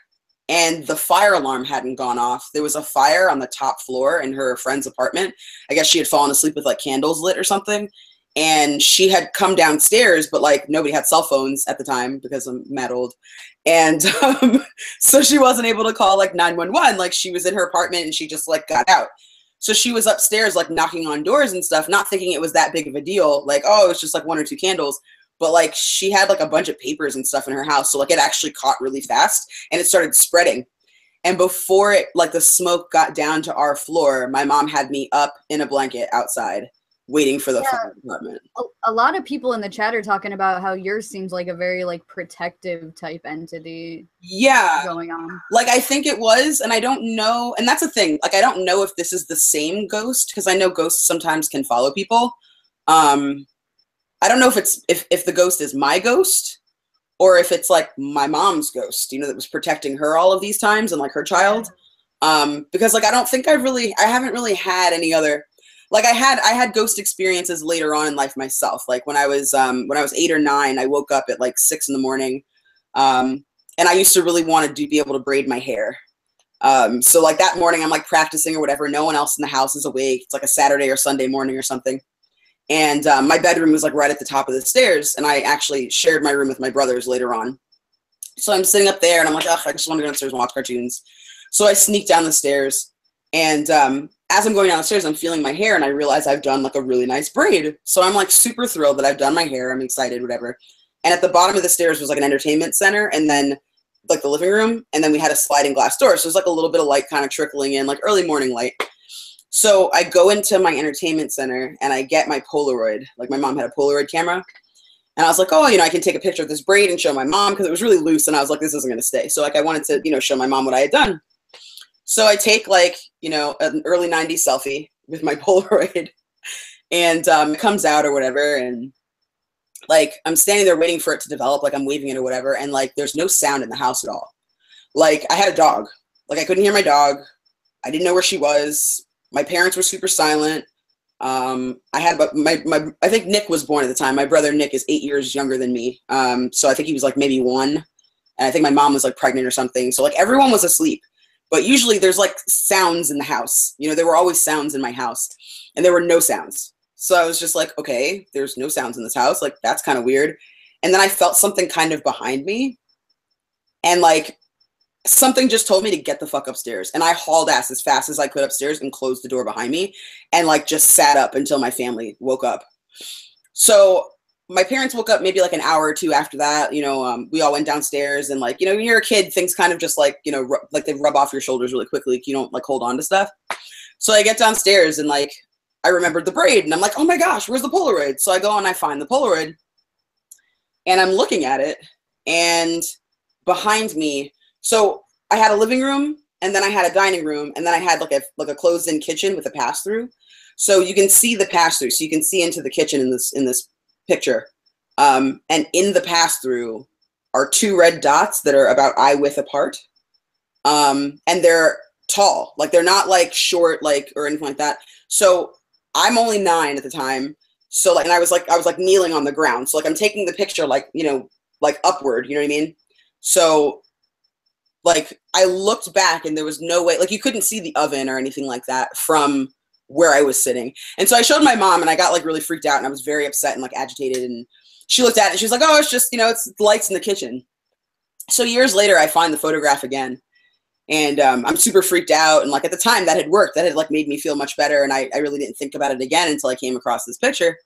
and the fire alarm hadn't gone off. There was a fire on the top floor in her friend's apartment. I guess she had fallen asleep with like candles lit or something. And she had come downstairs, but like nobody had cell phones at the time because I'm mad old. And so she wasn't able to call like 911. Like she was in her apartment and she just like got out. So she was upstairs like knocking on doors and stuff, not thinking it was that big of a deal. Like, oh, it's just like 1 or 2 candles. But like she had like a bunch of papers and stuff in her house. So like it actually caught really fast and it started spreading. And before it, like the smoke got down to our floor, my mom had me up in a blanket outside waiting for the fire department. A lot of people in the chat are talking about how yours seems like a very like protective type entity. Yeah. Going on. Like I think it was, and I don't know, and that's the thing. Like I don't know if this is the same ghost because I know ghosts sometimes can follow people. I don't know if it's if the ghost is my ghost or if it's like my mom's ghost, that was protecting her all of these times and like her child. Because like I don't think I haven't really had any other. Like I had ghost experiences later on in life myself. Like when I was 8 or 9, I woke up at like 6 in the morning, and I used to really want to be able to braid my hair. So like that morning, I'm like practicing or whatever. No one else in the house is awake. It's like a Saturday or Sunday morning or something, and my bedroom was like right at the top of the stairs, and I actually shared my room with my brothers later on. So I'm sitting up there, and I'm like, oh, I just want to go downstairs and watch cartoons. So I sneak down the stairs, and as I'm going down the stairs, I'm feeling my hair and I realize I've done like a really nice braid. So I'm like super thrilled that I've done my hair. I'm excited, whatever. And at the bottom of the stairs was like an entertainment center and then like the living room. And then we had a sliding glass door. So there's like a little bit of light kind of trickling in, like early morning light. So I go into my entertainment center and I get my Polaroid. Like my mom had a Polaroid camera. And I was like, oh, I can take a picture of this braid and show my mom because it was really loose. And I was like, this isn't going to stay. So like I wanted to, show my mom what I had done. So I take like, an early 90s selfie with my Polaroid and it comes out or whatever. And like, I'm standing there waiting for it to develop, like I'm waving it or whatever. And like, there's no sound in the house at all. Like I had a dog, like I couldn't hear my dog. I didn't know where she was. My parents were super silent. I think Nick was born at the time. My brother Nick is 8 years younger than me. So I think he was like maybe 1. And I think my mom was like pregnant or something. So like everyone was asleep. But usually there's like sounds in the house. There were always sounds in my house and there were no sounds. So I was just like, okay, there's no sounds in this house. Like, that's kind of weird. And then I felt something kind of behind me and like something just told me to get the fuck upstairs. And I hauled ass as fast as I could upstairs and closed the door behind me and like just sat up until my family woke up. So my parents woke up maybe like an hour or 2 after that. We all went downstairs and like, when you're a kid, things kind of just like, like they rub off your shoulders really quickly. Like you don't like hold on to stuff. So I get downstairs and like, I remembered the braid and I'm like, oh my gosh, where's the Polaroid? So I go and I find the Polaroid and I'm looking at it and behind me. So I had a living room and then I had a dining room and then I had like a closed in kitchen with a pass through. So you can see the pass through. So you can see into the kitchen in this picture. And in the pass-through are 2 red dots that are about eye width apart. And they're tall, like they're not like short, like, or anything like that. So I'm only 9 at the time. So like, and I was like kneeling on the ground. So like, I'm taking the picture, like, like upward, you know what I mean? So like, I looked back and there was no way, like you couldn't see the oven or anything like that from where I was sitting. And so I showed my mom and I got like really freaked out and I was very upset and like agitated. And she looked at it and she was like, oh, it's just, it's the lights in the kitchen. So years later, I find the photograph again and I'm super freaked out. And like at the time that had worked, that had like made me feel much better. And I really didn't think about it again until I came across this picture.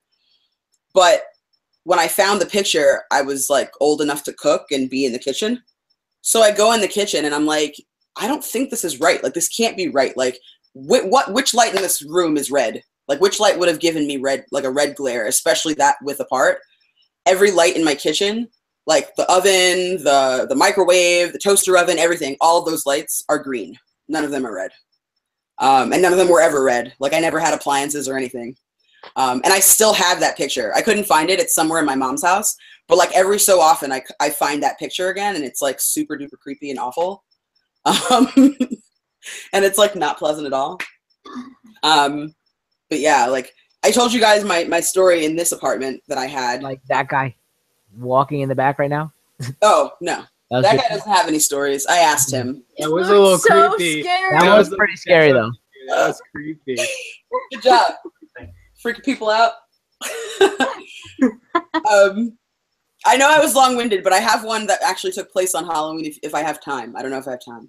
But when I found the picture, I was like old enough to cook and be in the kitchen. So I go in the kitchen and I'm like, I don't think this is right. Like, this can't be right. Like, which light in this room is red? Like which light would have given me red, like a red glare, especially that width apart. Every light in my kitchen, like the oven, the microwave, the toaster oven, everything, all of those lights are green. None of them are red. And none of them were ever red. Like I never had appliances or anything. And I still have that picture. I couldn't find it. It's somewhere in my mom's house. But like every so often I find that picture again and it's like super duper creepy and awful. And it's like not pleasant at all. But yeah, like I told you guys my story in this apartment that I had. Like that guy walking in the back right now? Oh, no. That guy doesn't have any stories. I asked him. It was a little so creepy. scary. That was pretty scary though. That was creepy. Good job. Freaking people out. I know I was long-winded, but I have one that actually took place on Halloween if I have time. I don't know if I have time.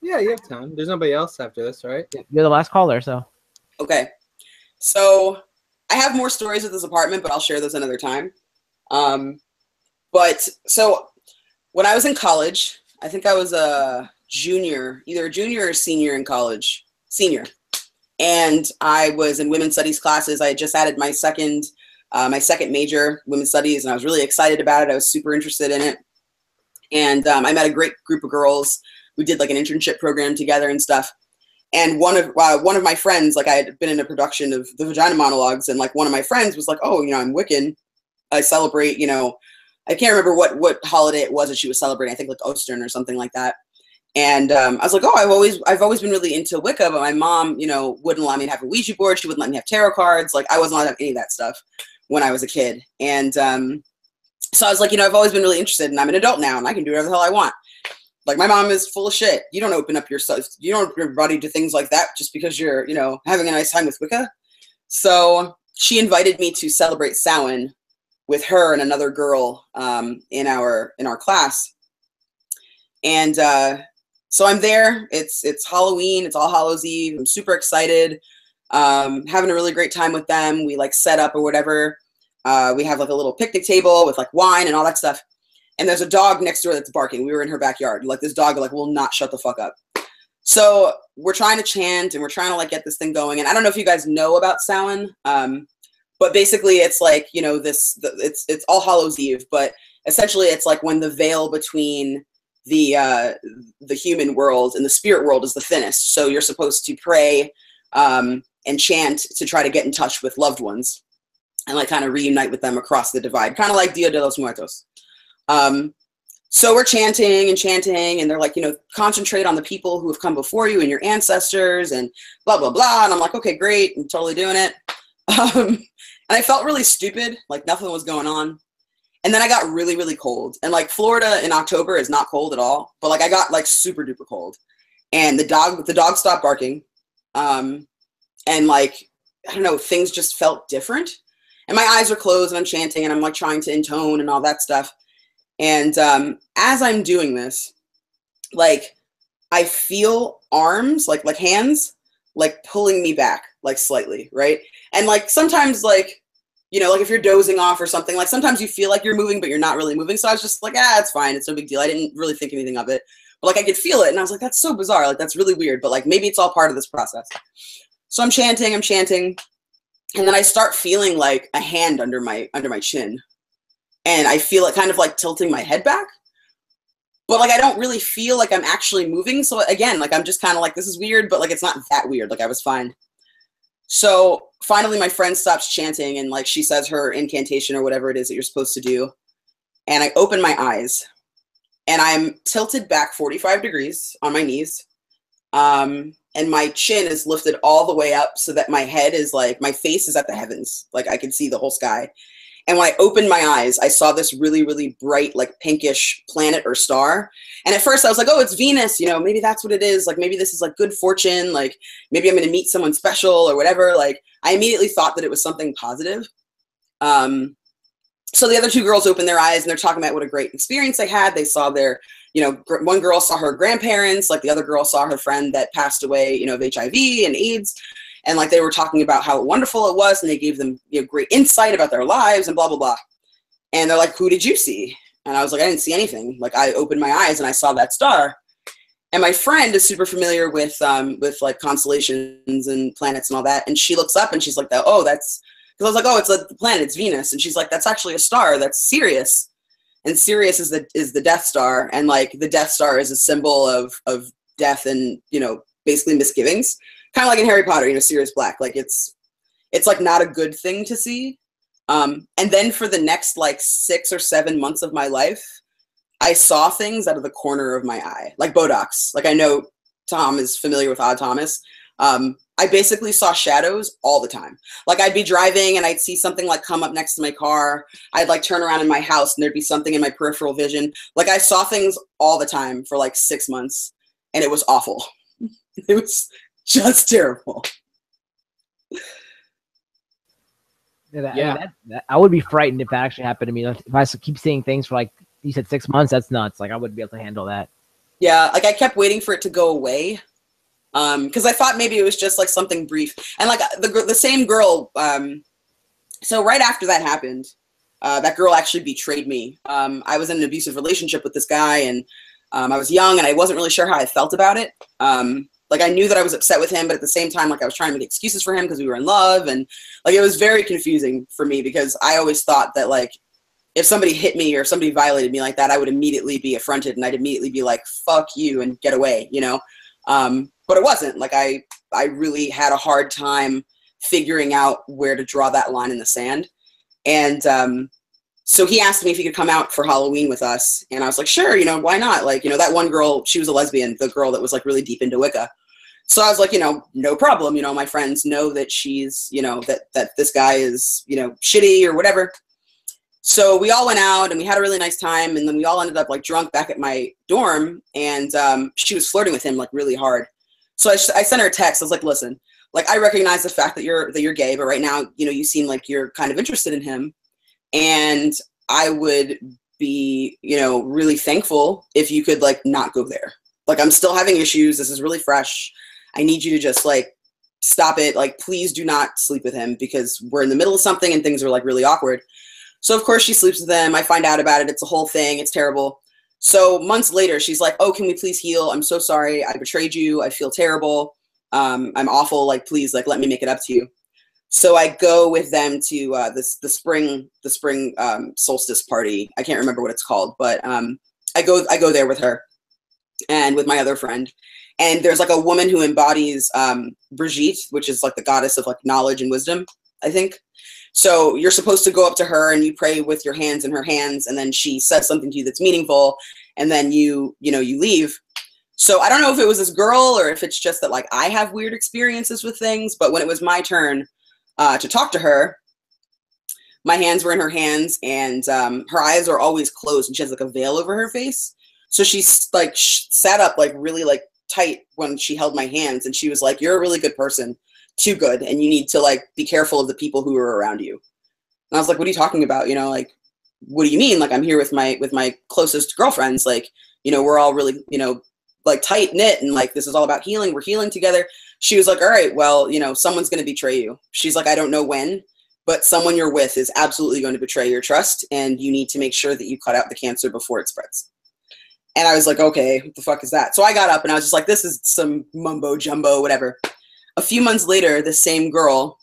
Yeah, you have time. There's nobody else after this, right? You're the last caller, so. Okay. So I have more stories at this apartment, but I'll share those another time. But so when I was in college, I think I was a junior, either a junior or senior in college. Senior. And I was in women's studies classes. I had just added my second major, women's studies, and I was really excited about it. I was super interested in it. And I met a great group of girls. We did like an internship program together and stuff. And one of my friends, like I had been in a production of the Vagina Monologues, and like one of my friends was like, oh, you know, I'm Wiccan. I celebrate, you know, I can't remember what holiday it was that she was celebrating. I think like Ostern or something like that. And I was like, oh, I've always been really into Wicca, but my mom, you know, wouldn't allow me to have a Ouija board. She wouldn't let me have tarot cards. Like I wasn't allowed to have any of that stuff when I was a kid. And so I was like, you know, I've always been really interested, and I'm an adult now, and I can do whatever the hell I want. Like my mom is full of shit. You don't open up yourself. You don't open your body to things like that just because you're, you know, having a nice time with Wicca. So she invited me to celebrate Samhain with her and another girl in our class. And so I'm there. It's Halloween. It's All Hallows Eve. I'm super excited. Having a really great time with them. We like set up or whatever. We have like a little picnic table with like wine and all that stuff. And there's a dog next door that's barking. We were in her backyard. Like this dog like will not shut the fuck up. So we're trying to chant and we're trying to like get this thing going. And I don't know if you guys know about Samhain, but basically it's like, you know, it's All Hallows Eve, but essentially it's like when the veil between the human world and the spirit world is the thinnest. So you're supposed to pray and chant to try to get in touch with loved ones and like kind of reunite with them across the divide, kind of like Dia de los Muertos. So we're chanting, and they're like, you know, concentrate on the people who have come before you and your ancestors and blah, blah, blah. And I'm like, okay, great. I'm totally doing it. And I felt really stupid. Like nothing was going on. And then I got really, really cold. And like Florida in October is not cold at all, but like I got like super duper cold. And the dog stopped barking. And like, I don't know, things just felt different. And my eyes are closed and I'm chanting and I'm like trying to intone and all that stuff. And as I'm doing this, like I feel arms, like hands, like pulling me back, like slightly, right? And like sometimes like, you know, like if you're dozing off or something, like sometimes you feel like you're moving, but you're not really moving. So I was just like, it's fine. It's no big deal. I didn't really think anything of it. But like I could feel it. And I was like, that's so bizarre. Like that's really weird. But like maybe it's all part of this process. So I'm chanting. And then I start feeling like a hand under my chin. And I feel it kind of like tilting my head back. But like I don't really feel like I'm actually moving. So again, like I'm just kind of like, this is weird, but like it's not that weird. Like I was fine. So finally my friend stops chanting and like she says her incantation or whatever it is that you're supposed to do. And I open my eyes and I'm tilted back 45 degrees on my knees. And my chin is lifted all the way up so that my head is like, my face is at the heavens. Like I can see the whole sky. And when I opened my eyes, I saw this really, really bright, like pinkish planet or star. And at first I was like, oh, it's Venus. You know, maybe that's what it is. Like, maybe this is like good fortune. Like maybe I'm going to meet someone special or whatever. Like I immediately thought that it was something positive. So the other two girls opened their eyes and they're talking about what a great experience they had. They saw their, you know, one girl saw her grandparents, like the other girl saw her friend that passed away, you know, of HIV and AIDS. And like they were talking about how wonderful it was, and they gave them, you know, great insight about their lives and blah, blah, blah. And they're like, who did you see? And I was like, I didn't see anything. Like I opened my eyes and I saw that star. And my friend is super familiar with like constellations and planets and all that. And she looks up and she's like, oh, that's, because I was like, oh, it's like the planet, it's Venus. And she's like, that's actually a star, that's Sirius. And Sirius is the Death Star. And like the Death Star is a symbol of death and, you know, basically misgivings. Kind of like in Harry Potter, you know, Sirius Black. Like it's like not a good thing to see. And then for the next like 6 or 7 months of my life, I saw things out of the corner of my eye, like Botox. Like I know Tom is familiar with Odd Thomas. I basically saw shadows all the time. Like I'd be driving and I'd see something like come up next to my car. I'd like turn around in my house and there'd be something in my peripheral vision. Like I saw things all the time for like 6 months and it was awful. It was just terrible. I would be frightened if that actually happened to me. If I keep seeing things for like, you said 6 months, that's nuts. Like I wouldn't be able to handle that. Yeah, like I kept waiting for it to go away. Because I thought maybe it was just like something brief. And like the same girl, so right after that happened, that girl actually betrayed me. I was in an abusive relationship with this guy and I was young and I wasn't really sure how I felt about it. Like I knew that I was upset with him, but at the same time, like I was trying to make excuses for him because we were in love. And like, it was very confusing for me because I always thought that like, if somebody hit me or somebody violated me like that, I would immediately be affronted and I'd immediately be like, fuck you and get away, you know? But it wasn't. Like I really had a hard time figuring out where to draw that line in the sand. And so he asked me if he could come out for Halloween with us. And I was like, sure, you know, why not? Like, you know, that one girl, she was a lesbian, the girl that was like really deep into Wicca. So I was like, you know, no problem. You know, my friends know that she's, you know, that this guy is, you know, shitty or whatever. So we all went out and we had a really nice time. And then we all ended up like drunk back at my dorm. And she was flirting with him like really hard. So I sent her a text. I was like, listen, like I recognize the fact that you're gay, but right now, you know, you seem like you're kind of interested in him. And I would be, you know, really thankful if you could like not go there. Like I'm still having issues. This is really fresh. I need you to just like stop it. Like, please do not sleep with him because we're in the middle of something and things are like really awkward. So of course she sleeps with him. I find out about it. It's a whole thing. It's terrible. So months later, she's like, oh, can we please heal? I'm so sorry. I betrayed you. I feel terrible. I'm awful. Like, please, like, let me make it up to you. So I go with them to the spring solstice party. I can't remember what it's called, but I go there with her and with my other friend. And there's like a woman who embodies Brigitte, which is like the goddess of like knowledge and wisdom, I think. So you're supposed to go up to her and you pray with your hands in her hands, and then she says something to you that's meaningful, and then you leave. So I don't know if it was this girl or if it's just that like I have weird experiences with things, but when it was my turn to talk to her, my hands were in her hands and her eyes are always closed and she has like a veil over her face. So she's like sat up like really like tight when she held my hands, and she was like, you're a really good person. Too good, and you need to like be careful of the people who are around you. And I was like, what are you talking about? You know, like, what do you mean? Like, I'm here with my closest girlfriends. Like, you know, we're all really, you know, like tight knit, and like this is all about healing. We're healing together. She was like, all right, well, you know, someone's going to betray you. She's like, I don't know when, but someone you're with is absolutely going to betray your trust, and you need to make sure that you cut out the cancer before it spreads. And I was like, okay, what the fuck is that? So I got up and I was just like, this is some mumbo jumbo, whatever. A few months later, the same girl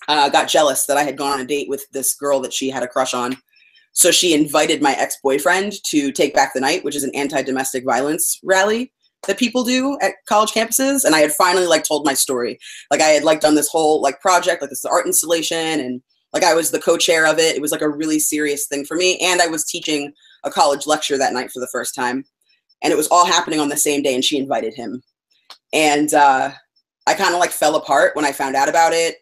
got jealous that I had gone on a date with this girl that she had a crush on. So she invited my ex-boyfriend to Take Back the Night, which is an anti-domestic violence rally that people do at college campuses. And I had finally like told my story. Like I had like done this whole like project, like this art installation, and like I was the co-chair of it. It was like a really serious thing for me. And I was teaching a college lecture that night for the first time. And it was all happening on the same day, and she invited him. And I kind of like fell apart when I found out about it.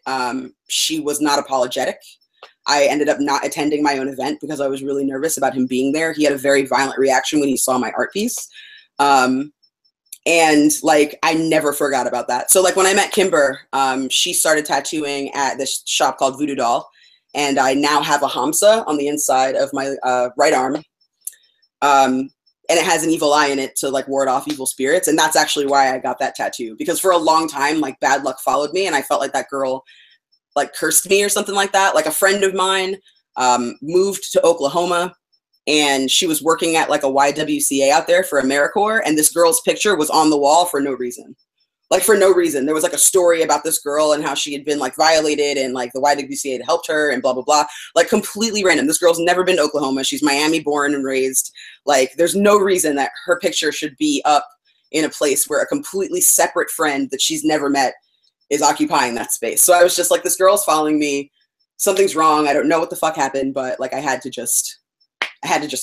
She was not apologetic. I ended up not attending my own event because I was really nervous about him being there. He had a very violent reaction when he saw my art piece. And like, I never forgot about that. So like when I met Kimber, she started tattooing at this shop called Voodoo Doll. And I now have a Hamsa on the inside of my right arm. And it has an evil eye in it to like ward off evil spirits. And that's actually why I got that tattoo, because for a long time, like bad luck followed me. And I felt like that girl like cursed me or something like that. Like a friend of mine moved to Oklahoma and she was working at like a YWCA out there for AmeriCorps, and this girl's picture was on the wall for no reason. Like for no reason. There was like a story about this girl and how she had been like violated and like the YWCA had helped her and blah, blah, blah. Like completely random. This girl's never been to Oklahoma. She's Miami born and raised. Like there's no reason that her picture should be up in a place where a completely separate friend that she's never met is occupying that space. So I was just like, this girl's following me. Something's wrong. I don't know what the fuck happened, but like I had to just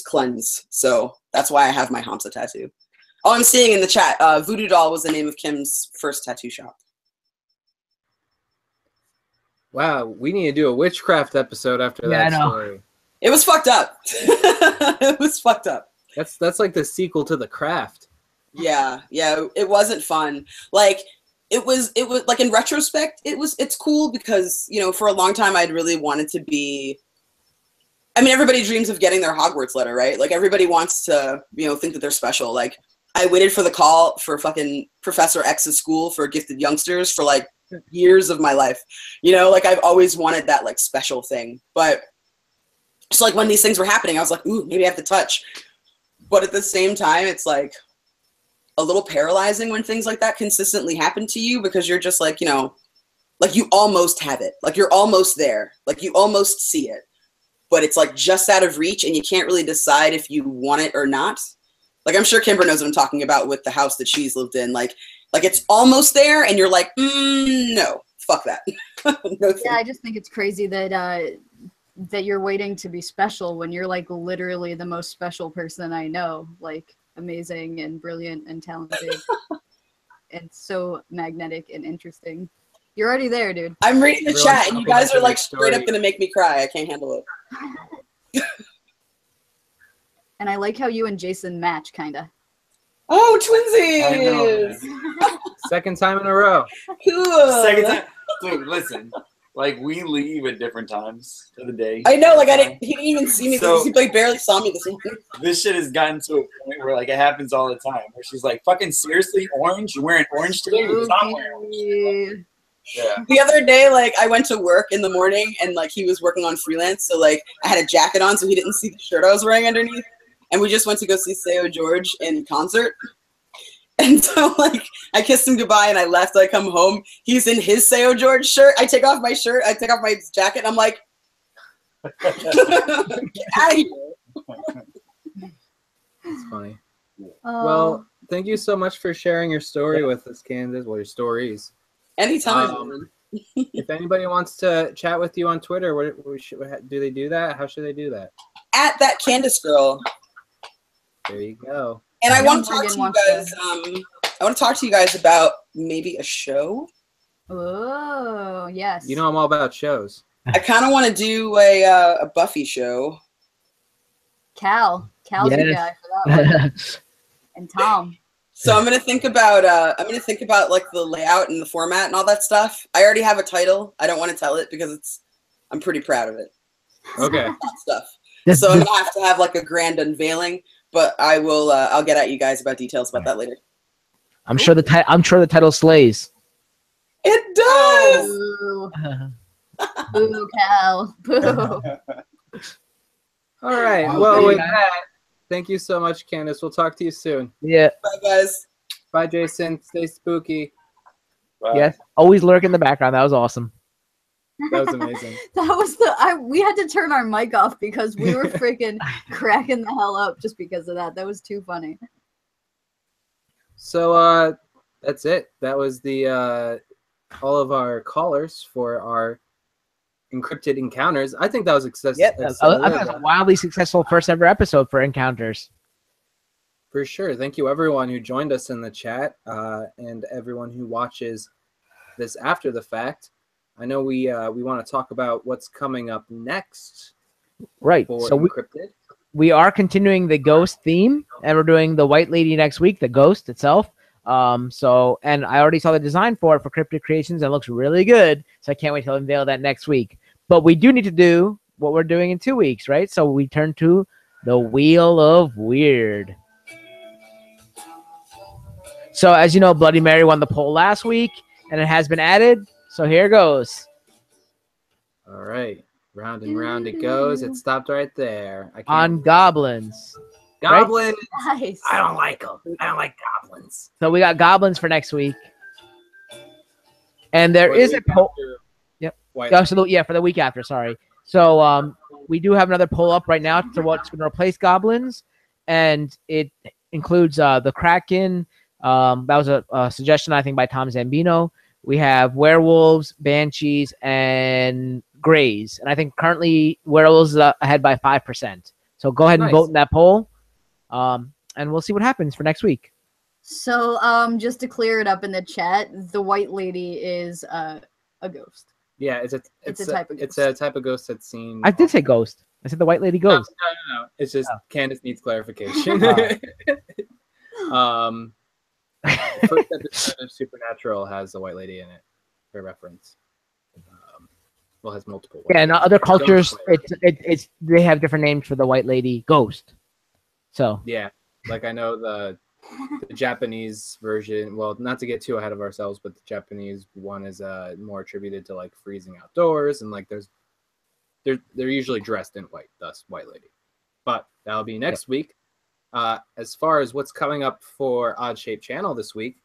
cleanse. So that's why I have my Hamsa tattoo. Oh, I'm seeing in the chat, Voodoo Doll was the name of Kim's first tattoo shop. Wow, we need to do a witchcraft episode after that story. It was fucked up. It was fucked up. That's like the sequel to The Craft. Yeah, it wasn't fun. Like it was like in retrospect, it's cool because, you know, for a long time I'd really wanted to be, I mean, everybody dreams of getting their Hogwarts letter, right? Like everybody wants to, you know, think that they're special. Like I waited for the call for fucking Professor X's school for gifted youngsters for like years of my life. You know, like I've always wanted that like special thing. But so like when these things were happening, I was like, ooh, maybe I have to touch. But at the same time, it's like a little paralyzing when things like that consistently happen to you because you're just like, you know, like you almost have it. Like you're almost there. Like you almost see it. But it's like just out of reach and you can't really decide if you want it or not. Like I'm sure Kimber knows what I'm talking about with the house that she's lived in. Like it's almost there and you're like, no, fuck that. No, yeah, I just think it's crazy that that you're waiting to be special when you're like literally the most special person I know. Like amazing and brilliant and talented and so magnetic and interesting. You're already there, dude. I'm reading the chat and you guys are like straight up gonna make me cry. I can't handle it. And I like how you and Jason match, kinda. Oh, twinsies! Second time in a row. Cool. Second time. Dude, listen. Like, we leave at different times of the day. I know, like, he didn't even see me. So, he like, barely saw me this morning. This shit has gotten to a point where, like, it happens all the time. Where she's like, fucking seriously, orange? You're wearing orange today? You're not wearing orange. Yeah. The other day, like, I went to work in the morning, and, like, he was working on freelance, so, like, I had a jacket on so he didn't see the shirt I was wearing underneath. And we just went to go see Sayo George in concert. And so, like, I kissed him goodbye and I left. I come home. He's in his Sayo George shirt. I take off my shirt. I take off my jacket. And I'm like, get out of here. It's funny. Well, thank you so much for sharing your story with us, Candace. Well, your stories. Anytime. If anybody wants to chat with you on Twitter, do they do that? How should they do that? At that Candace girl. There you go. And I want to talk to you guys. I want to talk to you guys about maybe a show. Oh, yes. You know I'm all about shows. I kind of want to do a Buffy show. Cal's the guy for that one. And Tom. So I'm gonna think about like the layout and the format and all that stuff. I already have a title. I don't want to tell it because I'm pretty proud of it. Okay. Stuff. So I'm gonna have to have like a grand unveiling. But I will. I'll get at you guys about details about that later. I'm sure the title slays. It does. Boo, Boo Cal. Boo. All right. Well, with that, thank you so much, Candace. We'll talk to you soon. Yeah. Bye, guys. Bye, Jason. Stay spooky. Bye. Yes. Always lurk in the background. That was awesome. That was amazing. That was we had to turn our mic off because we were freaking cracking the hell up just because of that. That was too funny. So that's it. That was the all of our callers for our encrypted encounters. I think that was successful. Yeah, I thought it was a wildly successful first ever episode for encounters. For sure. Thank you everyone who joined us in the chat and everyone who watches this after the fact. I know we want to talk about what's coming up next. Right. For so encrypted. We are continuing the ghost theme, and we're doing the White Lady next week, the ghost itself. And I already saw the design for it for Cryptid Creations, and it looks really good. So I can't wait to unveil that next week. But we do need to do what we're doing in 2 weeks, right? So we turn to the Wheel of Weird. So as you know, Bloody Mary won the poll last week, and it has been added. So here goes. All right. Round and round it goes. It stopped right there. I can't. On goblins. Right? Goblins. Nice. I don't like them. I don't like goblins. So we got goblins for next week. And there Or the is a week poll. after Yep. White Yeah, so for the week after, sorry. So we do have another poll up right now to what's going to replace goblins, and it includes the Kraken. That was a suggestion, I think, by Tom Zambino. We have werewolves, banshees, and greys, and I think currently werewolves is ahead by 5%. So go ahead and Nice. vote in that poll, and we'll see what happens for next week. So, just to clear it up in the chat, the white lady is a ghost. Yeah, it's a type of ghost. It's a type of ghost that's seen. I did say ghost. I said the white lady ghost. No. It's just Candace needs clarification. First episode of Supernatural has a white lady in it, for reference. Well, has multiple. Yeah, and other cultures, it's they have different names for the white lady ghost. So yeah, like I know the Japanese version. Well, not to get too ahead of ourselves, but the Japanese one is more attributed to like freezing outdoors, and like they're usually dressed in white, thus white lady. But that'll be next week. As far as what's coming up for Odd Shape Channel this week,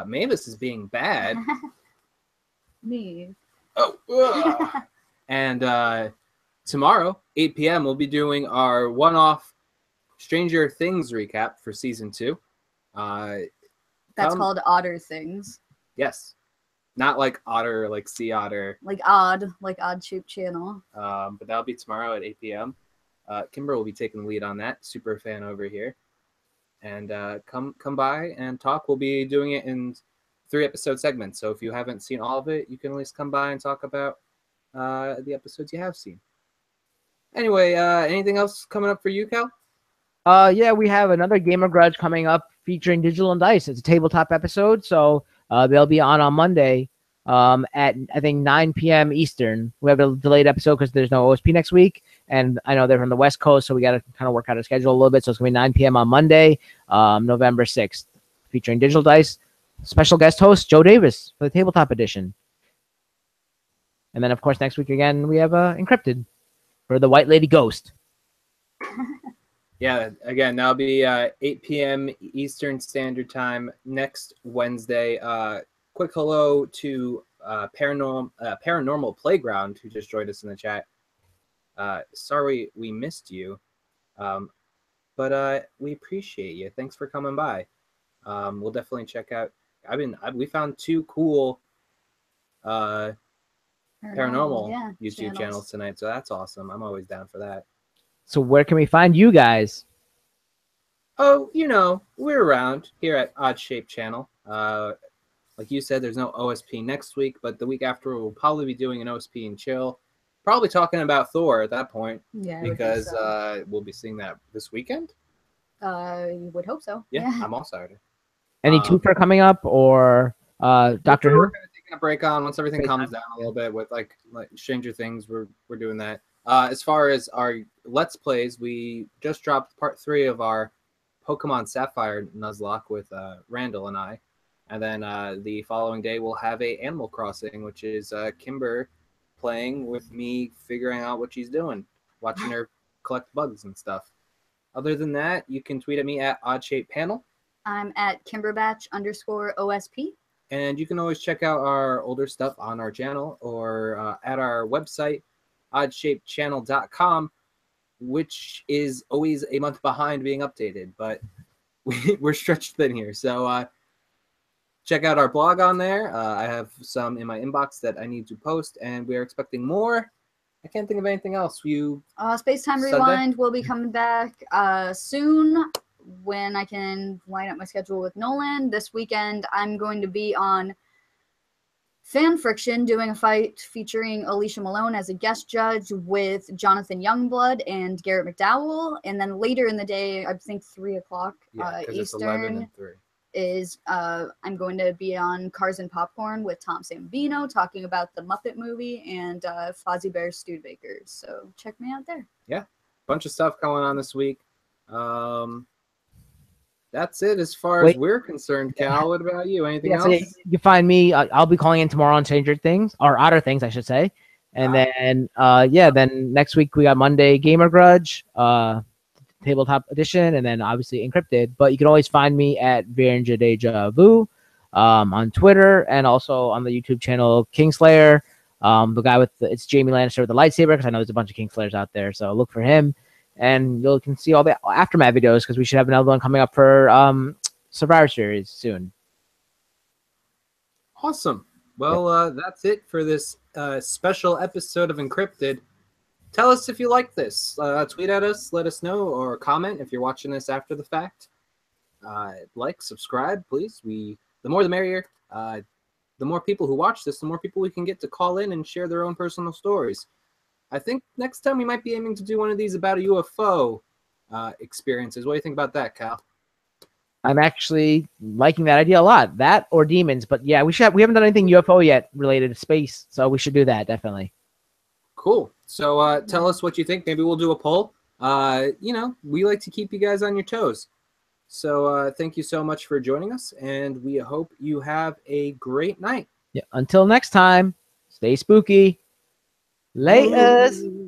Mavis is being bad. Me. Oh, and tomorrow, 8 p.m., we'll be doing our one-off Stranger Things recap for season 2. That's called Otter Things. Yes, not like otter, like sea otter. Like Odd Shape Channel. But that'll be tomorrow at 8 p.m. Kimber will be taking the lead on that. Super fan over here, and come by and talk. We'll be doing it in 3-episode segments. So if you haven't seen all of it, you can at least come by and talk about the episodes you have seen. Anyway, anything else coming up for you, Cal? Yeah, we have another Gamer Grudge coming up featuring Digital and Dice. It's a tabletop episode, so they'll be on Monday at I think 9 p.m. Eastern. We have a delayed episode because there's no OSP next week, and I know they're from the West Coast, so we got to kind of work out a schedule a little bit. So it's gonna be 9 p.m. on Monday, November 6th, featuring Digital Dice. Special guest host Joe Davis for the tabletop edition. And then, of course, next week again, we have enCRYPTID for the White Lady Ghost. Yeah, again, that'll be 8 p.m. Eastern Standard Time next Wednesday. Quick hello to Paranormal Playground, who just joined us in the chat. Sorry we missed you, but we appreciate you. Thanks for coming by. We'll definitely check out. We found 2 cool paranormal YouTube channels tonight, so that's awesome. I'm always down for that. So where can we find you guys? Oh, we're around here at Odd Shape Channel. Like you said, there's no OSP next week, but the week after we'll probably be doing an OSP and chill. Probably talking about Thor at that point. Yeah, because we'll be seeing that this weekend. You would hope so. Yeah, I'm all excited. Any twofer coming up or Doctor Who? We're going to take a break on once everything calms down a little bit with like Stranger Things. We're doing that. As far as our Let's Plays, we just dropped part 3 of our Pokemon Sapphire Nuzlocke with Randall and I. And then the following day, we'll have a Animal Crossing, which is Kimber playing with me, figuring out what she's doing, watching her collect bugs and stuff. Other than that, you can tweet at me at OddShapePanel. I'm at Kimberbatch_OSP. And you can always check out our older stuff on our channel or at our website, oddshapechannel.com, which is always a month behind being updated, but we're stretched thin here. So check out our blog on there. I have some in my inbox that I need to post, and we're expecting more. I can't think of anything else. Space Time Rewind will be coming back soon when I can line up my schedule with Nolan. This weekend, I'm going to be on Fan Friction doing a fight featuring Alicia Malone as a guest judge with Jonathan Youngblood and Garrett McDowell. And then later in the day, I think 3 o'clock Eastern, is I'm going to be on Cars and Popcorn with Tom Sambino talking about the Muppet movie and Fozzie Bear's Studebakers. So check me out there. Yeah, bunch of stuff going on this week. That's it as far as we're concerned. Cal, what about you? Anything else? So you can find me. I'll be calling in tomorrow on Stranger Things, or Otter Things, I should say. And then then next week we got Monday Gamer Grudge, tabletop edition, and then obviously encrypted. But you can always find me at Viranja Deja Vu on Twitter, and also on the YouTube channel Kingslayer. The guy with it's Jamie Lannister with the lightsaber, because I know there's a bunch of Kingslayers out there, so look for him. And you can see all the aftermath videos, because we should have another one coming up for Survivor Series soon. Awesome. Well, that's it for this special episode of encrypted. Tell us if you like this. Tweet at us, let us know, or comment if you're watching this after the fact. Like, subscribe, please. The more the merrier. The more people who watch this, the more people we can get to call in and share their own personal stories. I think next time we might be aiming to do one of these about a UFO experiences. What do you think about that, Cal? I'm actually liking that idea a lot. That or demons, but yeah, we haven't done anything UFO yet related to space, so we should do that definitely. Cool. So tell us what you think. Maybe we'll do a poll. We like to keep you guys on your toes. So thank you so much for joining us, and we hope you have a great night. Yeah. Until next time, stay spooky. Laters.